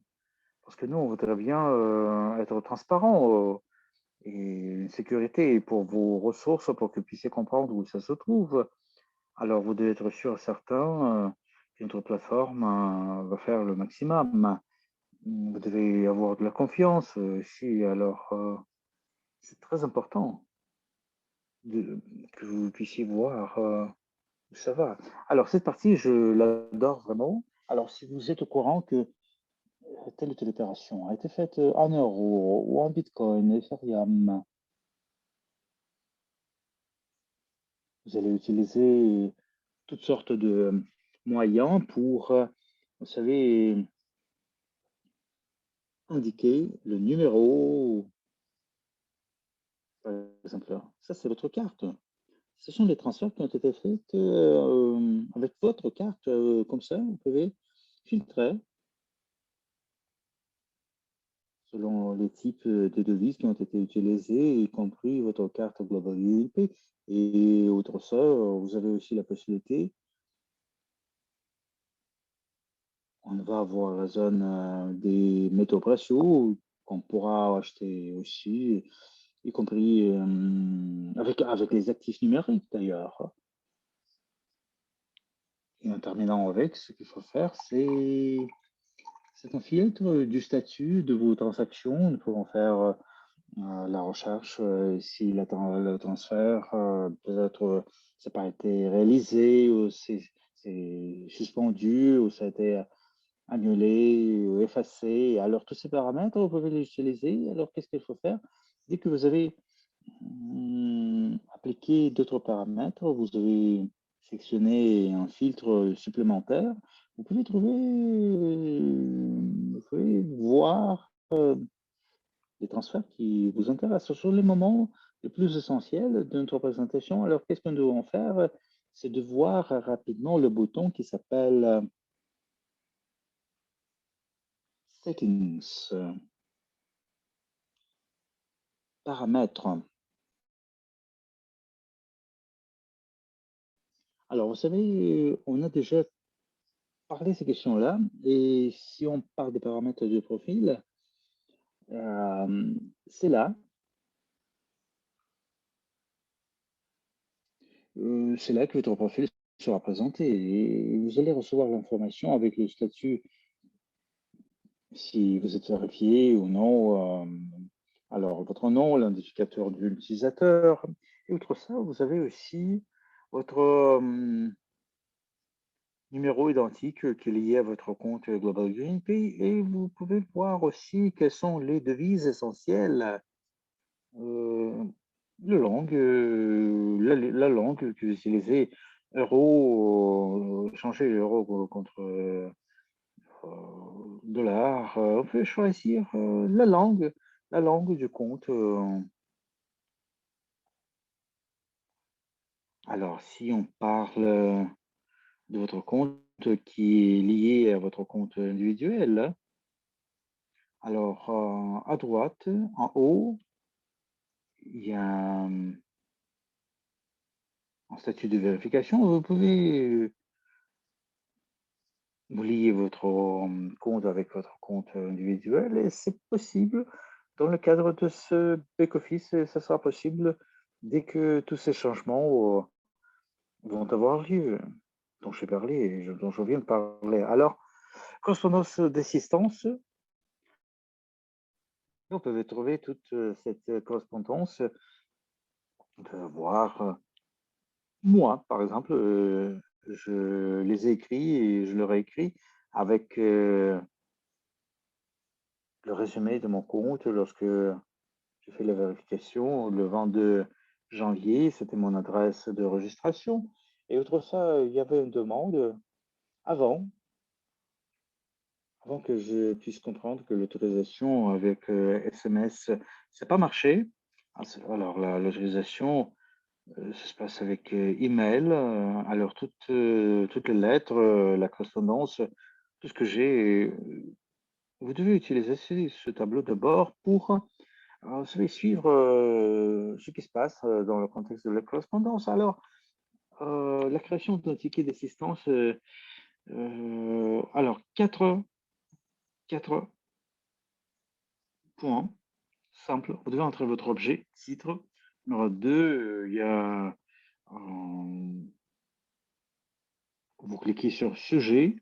Parce que nous, on voudrait bien être transparent et une sécurité pour vos ressources pour que vous puissiez comprendre où ça se trouve. Alors, vous devez être sûr, certain, que notre plateforme va faire le maximum. Vous devez avoir de la confiance ici. Alors, c'est très important que vous puissiez voir où ça va. Alors, cette partie, je l'adore vraiment. Alors, si vous êtes au courant que telle ou telle opération a été faite en euros ou en bitcoin, Ethereum, vous allez utiliser toutes sortes de moyens pour, vous savez, indiquer le numéro, par exemple. Ça, c'est votre carte. Ce sont les transferts qui ont été faits avec votre carte. Comme ça, vous pouvez filtrer selon les types de devises qui ont été utilisées, y compris votre carte Global UNP. Et outre ça, vous avez aussi la possibilité, on va avoir la zone des métaux précieux, qu'on pourra acheter aussi, y compris avec les actifs numériques d'ailleurs. Et en terminant avec, ce qu'il faut faire, c'est un filtre du statut de vos transactions. Nous pouvons faire la recherche si le transfert peut-être ça n'a pas été réalisé ou c'est suspendu ou ça a été annulé ou effacé. Alors tous ces paramètres, vous pouvez les utiliser. Alors qu'est-ce qu'il faut faire? Dès que vous avez appliqué d'autres paramètres, vous avez sélectionné un filtre supplémentaire, vous pouvez vous pouvez voir les transferts qui vous intéressent sur les moments les plus essentiels de notre présentation. Alors, qu'est-ce que nous devons faire? C'est de voir rapidement le bouton qui s'appelle Settings, paramètres. Alors, vous savez, on a déjà parlé de ces questions-là, et si on parle des paramètres de profil, c'est là. C'est là que votre profil sera présenté et vous allez recevoir l'information avec le statut si vous êtes vérifié ou non. Alors, votre nom, l'identificateur de l'utilisateur. Et outre ça, vous avez aussi votre numéro identique qui est lié à votre compte Global Green Pay et vous pouvez voir aussi quelles sont les devises essentielles, la langue que vous utilisez, euro, changer l'euro contre dollar. On peut choisir la langue du compte. Alors, si on parle de votre compte qui est lié à votre compte individuel, alors à droite, en haut, il y a un statut de vérification. Vous pouvez vous lier votre compte avec votre compte individuel et c'est possible dans le cadre de ce back-office et ça sera possible dès que tous ces changements vont avoir lieu, dont j'ai parlé, dont je viens de parler. Alors, correspondance d'assistance, vous pouvez trouver toute cette correspondance. On peut voir, moi, par exemple, je les ai écrits et je leur ai écrit avec le résumé de mon compte lorsque j'ai fait la vérification le 22 janvier, c'était mon adresse de registration. Et outre ça, il y avait une demande avant, avant que je puisse comprendre que l'autorisation avec SMS, ça n'a pas marché. Alors, l'autorisation, ça se passe avec email. Alors, toutes les lettres, la correspondance, tout ce que j'ai, vous devez utiliser ce tableau de bord pour vous savez, suivre ce qui se passe dans le contexte de la correspondance. Alors, la création d'un ticket d'assistance, alors, quatre points simples. Vous devez entrer votre objet, titre. Numéro 2, il y a, vous cliquez sur sujet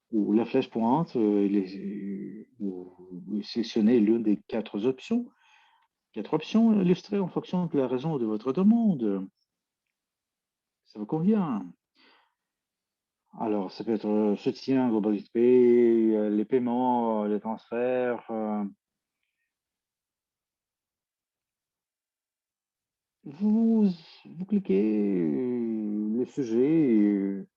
ou la flèche pointe, vous sélectionnez l'une des quatre options. Quatre options illustrées en fonction de la raison de votre demande. Ça vous convient? Alors, ça peut être soutien, Global Pay, les paiements, les transferts. Vous, vous cliquez le sujet.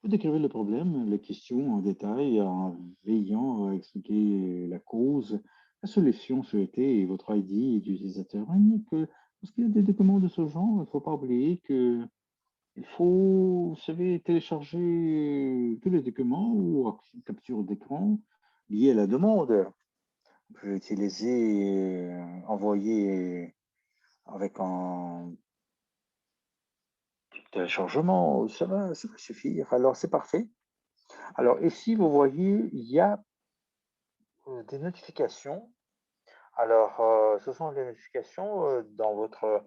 Vous décrivez le problème, les questions en détail en veillant à expliquer la cause, la solution souhaitée et votre ID d'utilisateur unique. Lorsqu'il y a des documents de ce genre, il ne faut pas oublier que il faut, vous savez, télécharger tous les documents ou capture d'écran liés à la demande. Vous pouvez utiliser, envoyer avec un téléchargement, ça va suffire. Alors, c'est parfait. Alors ici, vous voyez, il y a des notifications. Alors, ce sont les notifications dans votre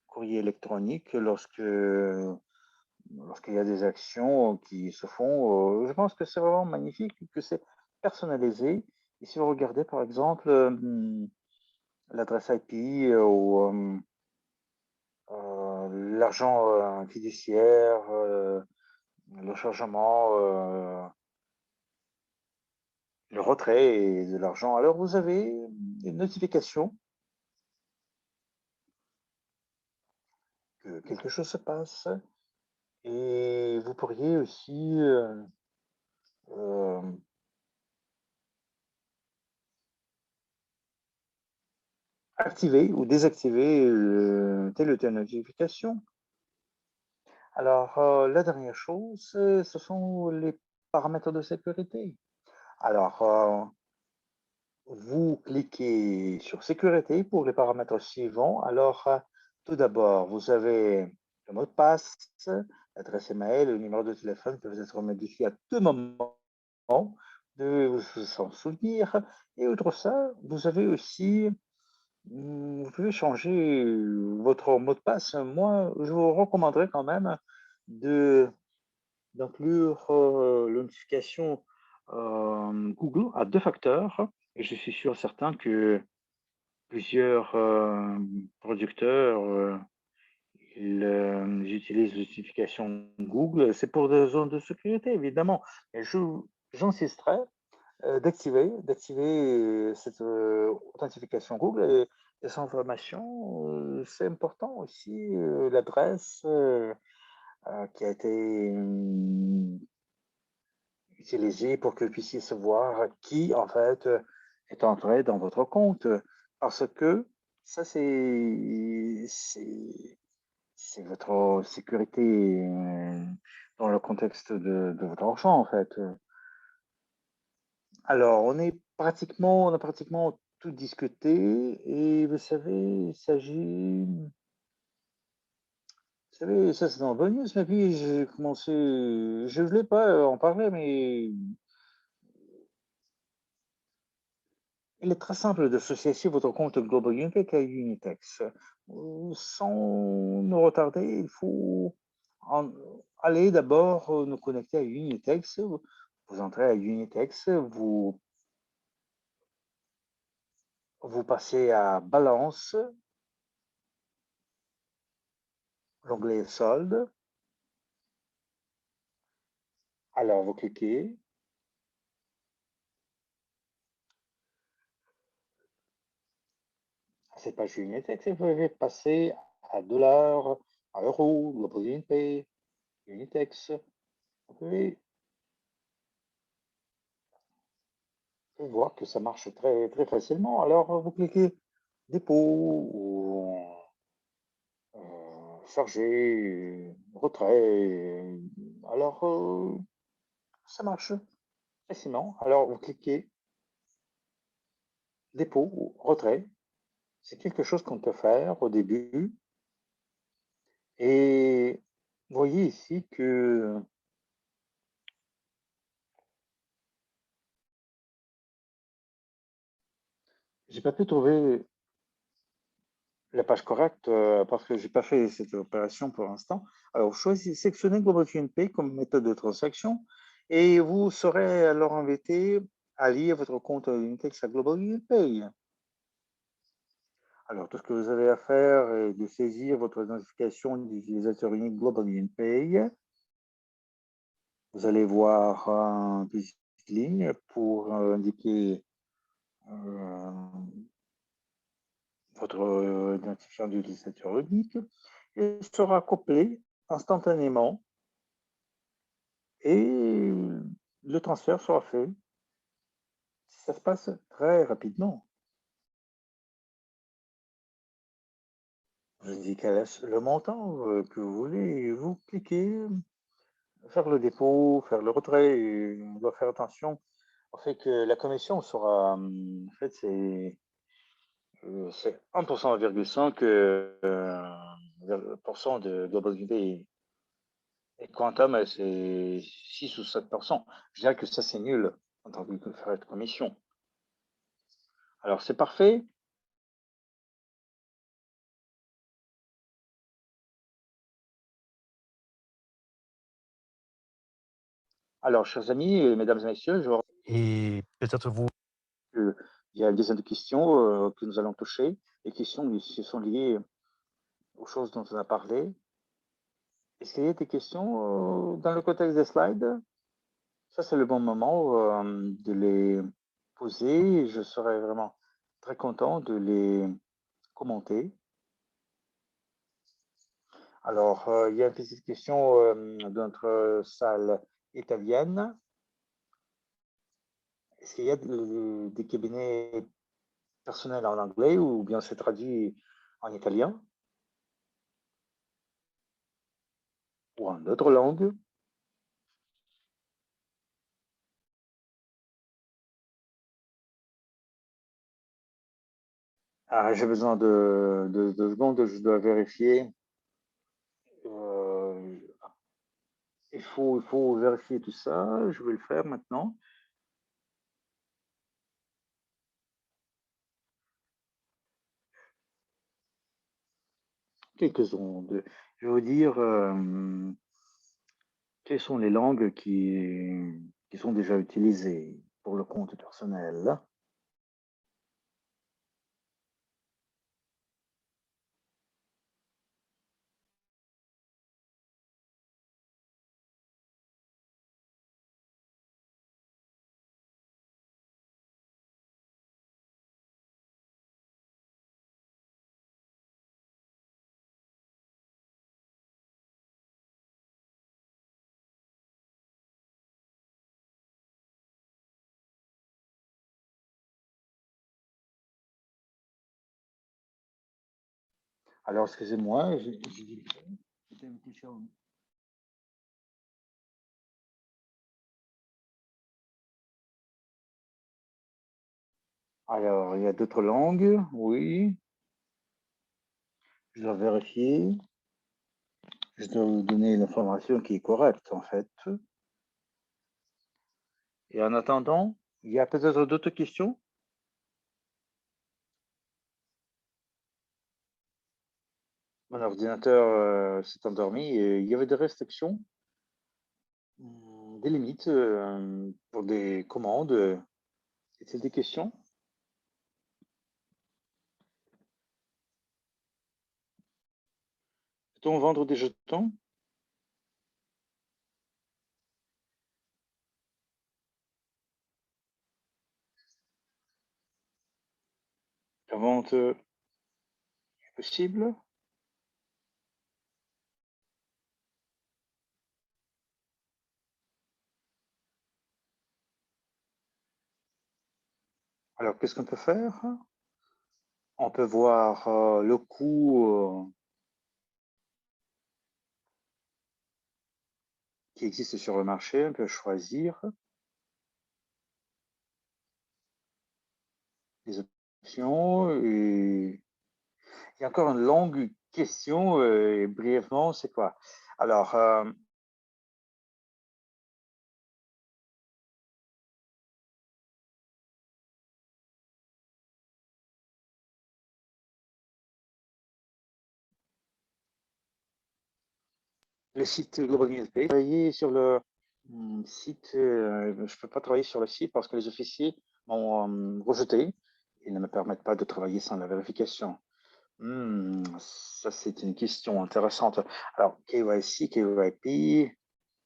courrier électronique lorsqu'il y a des actions qui se font. Je pense que c'est vraiment magnifique, que c'est personnalisé. Et si vous regardez, par exemple, l'adresse IP ou l'argent fiduciaire, le chargement, le retrait de l'argent, alors vous avez une notification que quelque chose se passe et vous pourriez aussi euh, activer ou désactiver telle ou telle notification. Alors, la dernière chose, ce sont les paramètres de sécurité. Alors, vous cliquez sur sécurité pour les paramètres suivants. Alors, tout d'abord, vous avez le mot de passe, l'adresse email, le numéro de téléphone peuvent être modifiés à tout moment. De vous s'en souvenir. Et outre ça, vous avez aussi, vous pouvez changer votre mot de passe. Moi, je vous recommanderais quand même d'inclure la notification Google à 2 facteurs. Et je suis sûr certain que plusieurs producteurs ils utilisent l'utilisation Google. C'est pour des zones de sécurité, évidemment. Et j'insisterai d'activer cette authentification Google et des informations. C'est important aussi, l'adresse qui a été utilisée pour que vous puissiez savoir qui, en fait, est entré dans votre compte. Parce que ça, c'est votre sécurité dans le contexte de votre argent, en fait. Alors, on a pratiquement tout discuté et vous savez, vous savez, ça c'est dans bonne news, mais puis j'ai commencé, je voulais pas en parler, mais il est très simple d'associer votre compte Global Unitech à Unitex. Sans nous retarder, il faut aller d'abord nous connecter à Unitex. Vous entrez à Unitex, vous passez à Balance, l'onglet Solde. Alors, vous cliquez. Cette page Unitex et vous pouvez passer à dollars, à euros, Global Unipay, Unitex. Vous pouvez voir que ça marche très, très facilement. Alors, vous cliquez dépôt ou charger, retrait. Alors, ça marche facilement. Alors, vous cliquez dépôt ou retrait. C'est quelque chose qu'on peut faire au début. Et vous voyez ici que j'ai pas pu trouver la page correcte parce que j'ai pas fait cette opération pour l'instant. Alors, sélectionnez Global Pay comme méthode de transaction et vous serez alors invité à lier votre compte Unitex à Global Pay. Alors, tout ce que vous avez à faire est de saisir votre identification d'utilisateur unique Global Pay. Vous allez voir une petite ligne pour indiquer votre identifiant d'utilisateur unique et sera couplé instantanément et le transfert sera fait. Ça se passe très rapidement. Vous indiquez le montant que vous voulez, vous cliquez, faire le dépôt, faire le retrait. Et on doit faire attention au fait que la commission sera, en fait, c'est 1,5% de Global Unity est quantum, c'est 6 ou 7%. Je dirais que ça, c'est nul en tant que faire de commission. Alors, c'est parfait. Alors, chers amis, mesdames et messieurs, Et peut-être vous. il y a une dizaine de questions que nous allons toucher. Les questions qui sont liées aux choses dont on a parlé. Est-ce qu'il y a des questions dans le contexte des slides? Ça, c'est le bon moment de les poser. Je serais vraiment très content de les commenter. Alors, il y a une petite question de notre salle italienne. Est-ce qu'il y a des cabinets personnels en anglais ou bien c'est traduit en italien ou en d'autres langues? Ah, j'ai besoin de 2 secondes, je dois vérifier. Il faut vérifier tout ça, je vais le faire maintenant. Quelques secondes. Je vais vous dire quelles sont les langues qui sont déjà utilisées pour le compte personnel. Alors, excusez-moi, j'ai dit alors, il y a d'autres langues, oui. Je dois vérifier. Je dois vous donner l'information qui est correcte, en fait. Et en attendant, il y a peut-être d'autres questions? Mon ordinateur s'est endormi et il y avait des restrictions, des limites pour des commandes. Est-il des questions? Peut-on vendre des jetons? La vente est possible? Alors, qu'est-ce qu'on peut faire? On peut voir le coût qui existe sur le marché, on peut choisir les options. Et il y a encore une longue question, et brièvement, c'est quoi? Alors, le site Global UNP, travailler sur le site, je ne peux pas travailler sur le site parce que les officiers m'ont rejeté et ne me permettent pas de travailler sans la vérification. Ça, c'est une question intéressante. Alors, KYC, KYP,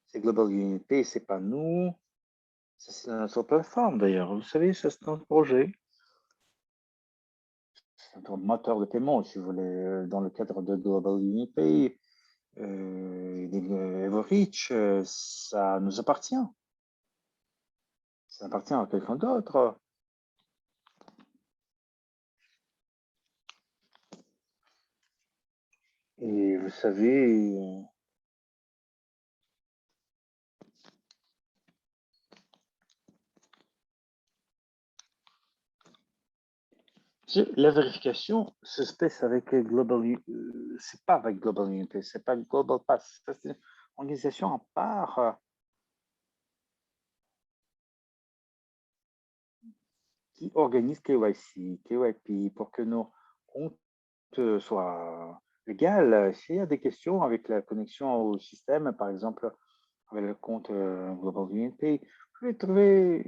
c'est Global UNP, c'est pas nous. Ça, c'est notre plateforme d'ailleurs. Vous savez, ça, c'est notre projet. C'est notre moteur de paiement, si vous voulez, dans le cadre de Global UNP. Everreach, ça nous appartient. Ça appartient à quelqu'un d'autre. Et vous savez, la vérification se passe avec Global, c'est pas avec Global UNP, c'est pas Global Pass. organisation à part qui organise KYC, KYP pour que nos comptes soient légaux. S'il y a des questions avec la connexion au système, par exemple, avec le compte Global UNP, vous pouvez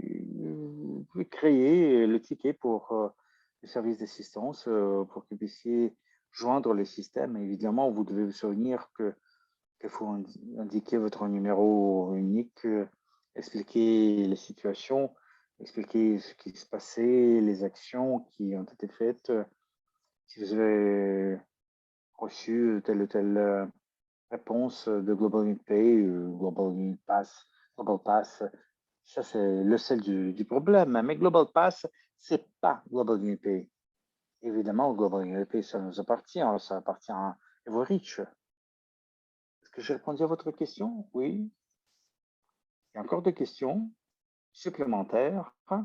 créer le ticket pour le service d'assistance pour que vous puissiez joindre le système. Évidemment, vous devez vous souvenir qu'il faut indiquer votre numéro unique, expliquer les situations, expliquer ce qui se passait, les actions qui ont été faites, si vous avez reçu telle ou telle réponse de Global Unit Pay, Global Unit Pass, Global Pass. Ça, c'est le sel du problème. Mais Global Pass, c'est pas Global Unit Pay. Évidemment, Global Unit Pay, ça nous appartient. Ça appartient à Everreach. Est-ce que j'ai répondu à votre question? Oui. Il y a encore des questions supplémentaires. Je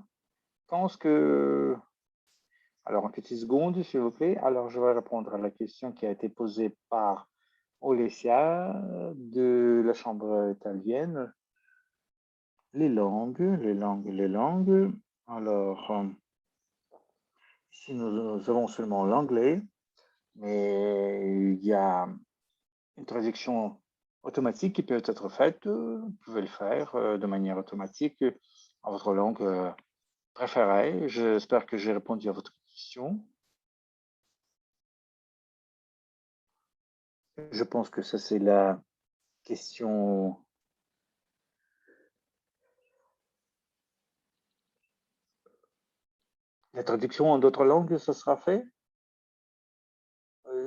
pense que... Alors, une petite seconde, s'il vous plaît. Alors, je vais répondre à la question qui a été posée par Olesia de la Chambre italienne. Les langues. Alors, ici, nous avons seulement l'anglais, mais il y a une traduction automatique qui peut être faite. Vous pouvez le faire de manière automatique en votre langue préférée. J'espère que j'ai répondu à votre question. Je pense que ça, c'est la question. La traduction en d'autres langues, ça sera fait?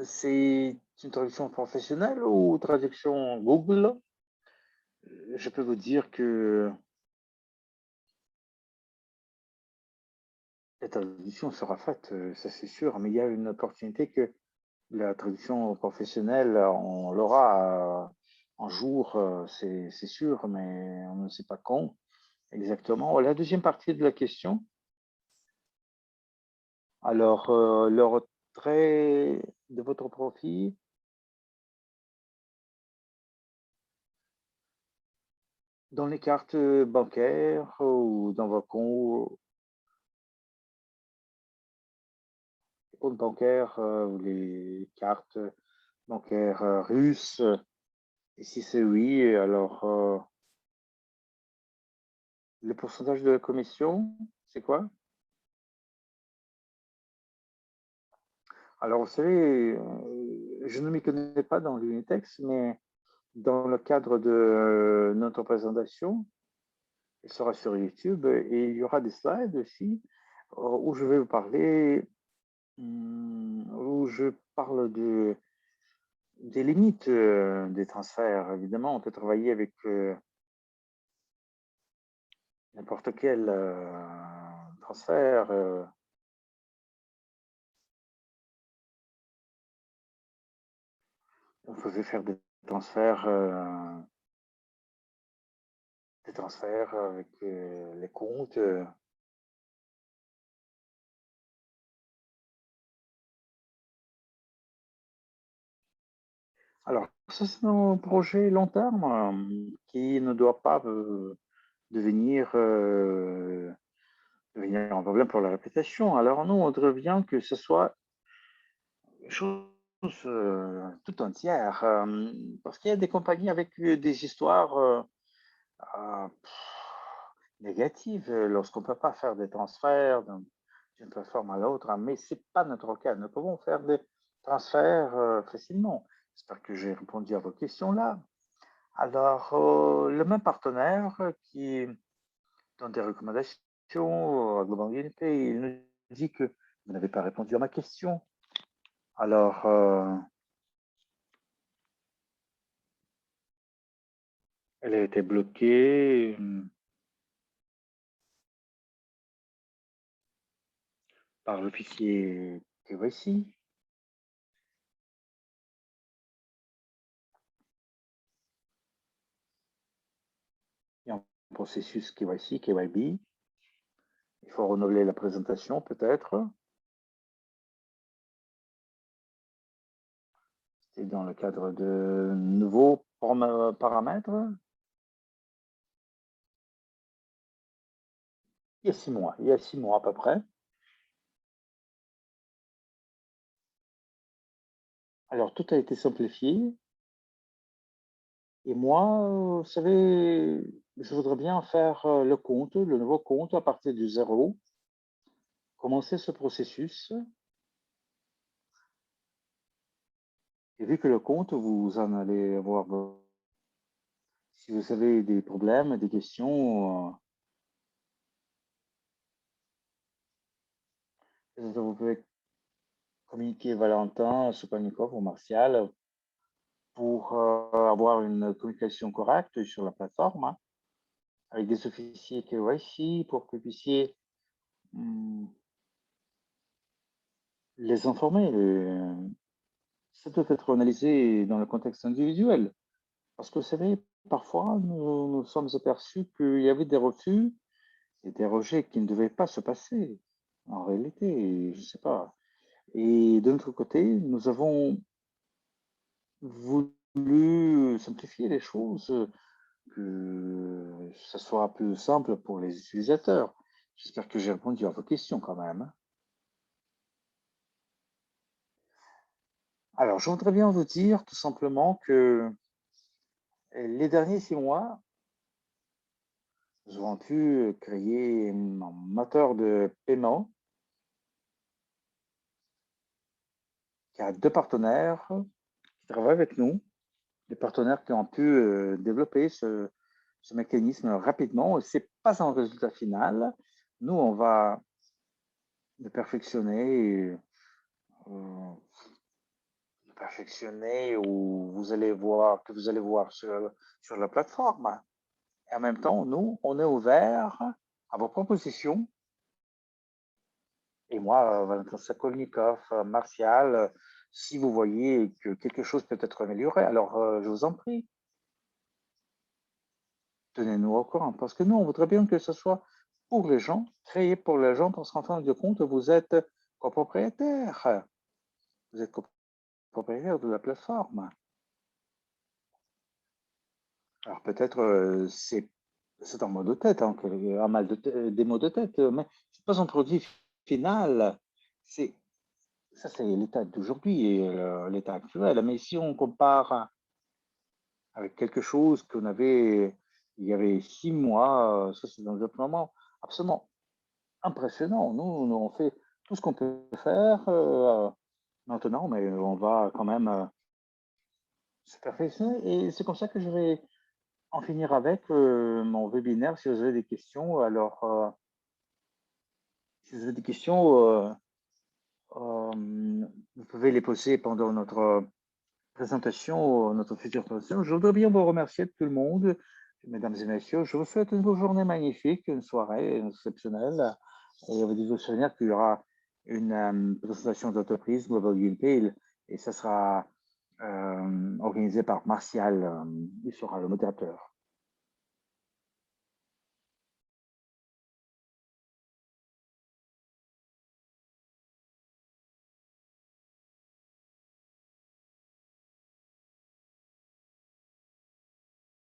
C'est une traduction professionnelle ou traduction Google? Je peux vous dire que la traduction sera faite, ça c'est sûr, mais il y a une opportunité que la traduction professionnelle, on l'aura un jour, c'est sûr, mais on ne sait pas quand exactement. La deuxième partie de la question. Alors, le retrait de votre profit, dans les cartes bancaires ou dans vos comptes bancaires ou les cartes bancaires russes. Et si c'est oui, alors le pourcentage de la commission, c'est quoi? Alors, vous savez, je ne m'y connais pas dans l'Unitex, mais dans le cadre de notre présentation, il sera sur YouTube et il y aura des slides aussi où je vais vous parler, où je parle des limites des transferts. Évidemment, on peut travailler avec n'importe quel transfert. On pouvait faire des transferts avec les comptes. Alors, ça, c'est un projet long terme qui ne doit pas devenir un problème pour la réputation. Alors, nous, on voudrait bien que ce soit une chose tout entière, parce qu'il y a des compagnies avec des histoires négatives lorsqu'on ne peut pas faire des transferts d'une plateforme à l'autre, mais ce n'est pas notre cas. Nous pouvons faire des transferts facilement. J'espère que j'ai répondu à vos questions là. Alors, le même partenaire qui donne des recommandations à Global UNP, il nous dit que vous n'avez pas répondu à ma question. Alors, elle a été bloquée par le fichier KYC. Il y a un processus KYC, KYB. Il faut renouveler la présentation peut-être. C'est dans le cadre de nouveaux paramètres. Il y a 6 mois à peu près. Alors, tout a été simplifié. Et moi, vous savez, je voudrais bien faire le nouveau compte à partir du zéro, commencer ce processus. Et vu que le compte, vous en allez avoir, si vous avez des problèmes, des questions, vous pouvez communiquer Valentin, Sokolnikov ou Martial pour avoir une communication correcte sur la plateforme, hein, avec des officiers KYC pour que vous puissiez les informer. Ça doit être analysé dans le contexte individuel. Parce que vous savez, parfois, nous sommes aperçus qu'il y avait des refus et des rejets qui ne devaient pas se passer. En réalité, je ne sais pas. Et de notre côté, nous avons voulu simplifier les choses, que ça soit plus simple pour les utilisateurs. J'espère que j'ai répondu à vos questions quand même. Alors, je voudrais bien vous dire tout simplement que les derniers 6 mois, nous avons pu créer un moteur de paiement qui a 2 partenaires qui travaillent avec nous, des partenaires qui ont pu développer ce mécanisme rapidement. Ce n'est pas un résultat final. Nous, on va le perfectionner, où vous allez voir sur la plateforme. Et en même temps, nous, on est ouvert à vos propositions. Et moi, Valentin Sokolnikov, Martial, si vous voyez que quelque chose peut être amélioré, alors je vous en prie, tenez-nous au courant. Parce que nous, on voudrait bien que ce soit pour les gens, créé pour les gens, parce qu'en fin de compte, vous êtes copropriétaire. Vous êtes copropriétaire de la plateforme. Alors peut-être c'est un mot de tête, hein, des mots de tête, mais ce n'est pas un produit final. Ça, c'est l'état d'aujourd'hui et l'état actuel. Mais si on compare avec quelque chose qu'on avait il y avait 6 mois, ça c'est un déploiement absolument impressionnant. Nous, on fait tout ce qu'on peut faire maintenant, mais on va quand même se perfectionner. Et c'est comme ça que je vais en finir avec mon webinaire. Si vous avez des questions, alors si vous avez des questions, vous pouvez les poser pendant notre présentation, notre future présentation. Je voudrais bien vous remercier de tout le monde, mesdames et messieurs. Je vous souhaite une bonne journée magnifique, une soirée exceptionnelle. Et vous devez vous souvenir qu'il y aura une présentation d'entreprise Global Green Pale et ça sera organisé par Martial. Il sera le modérateur.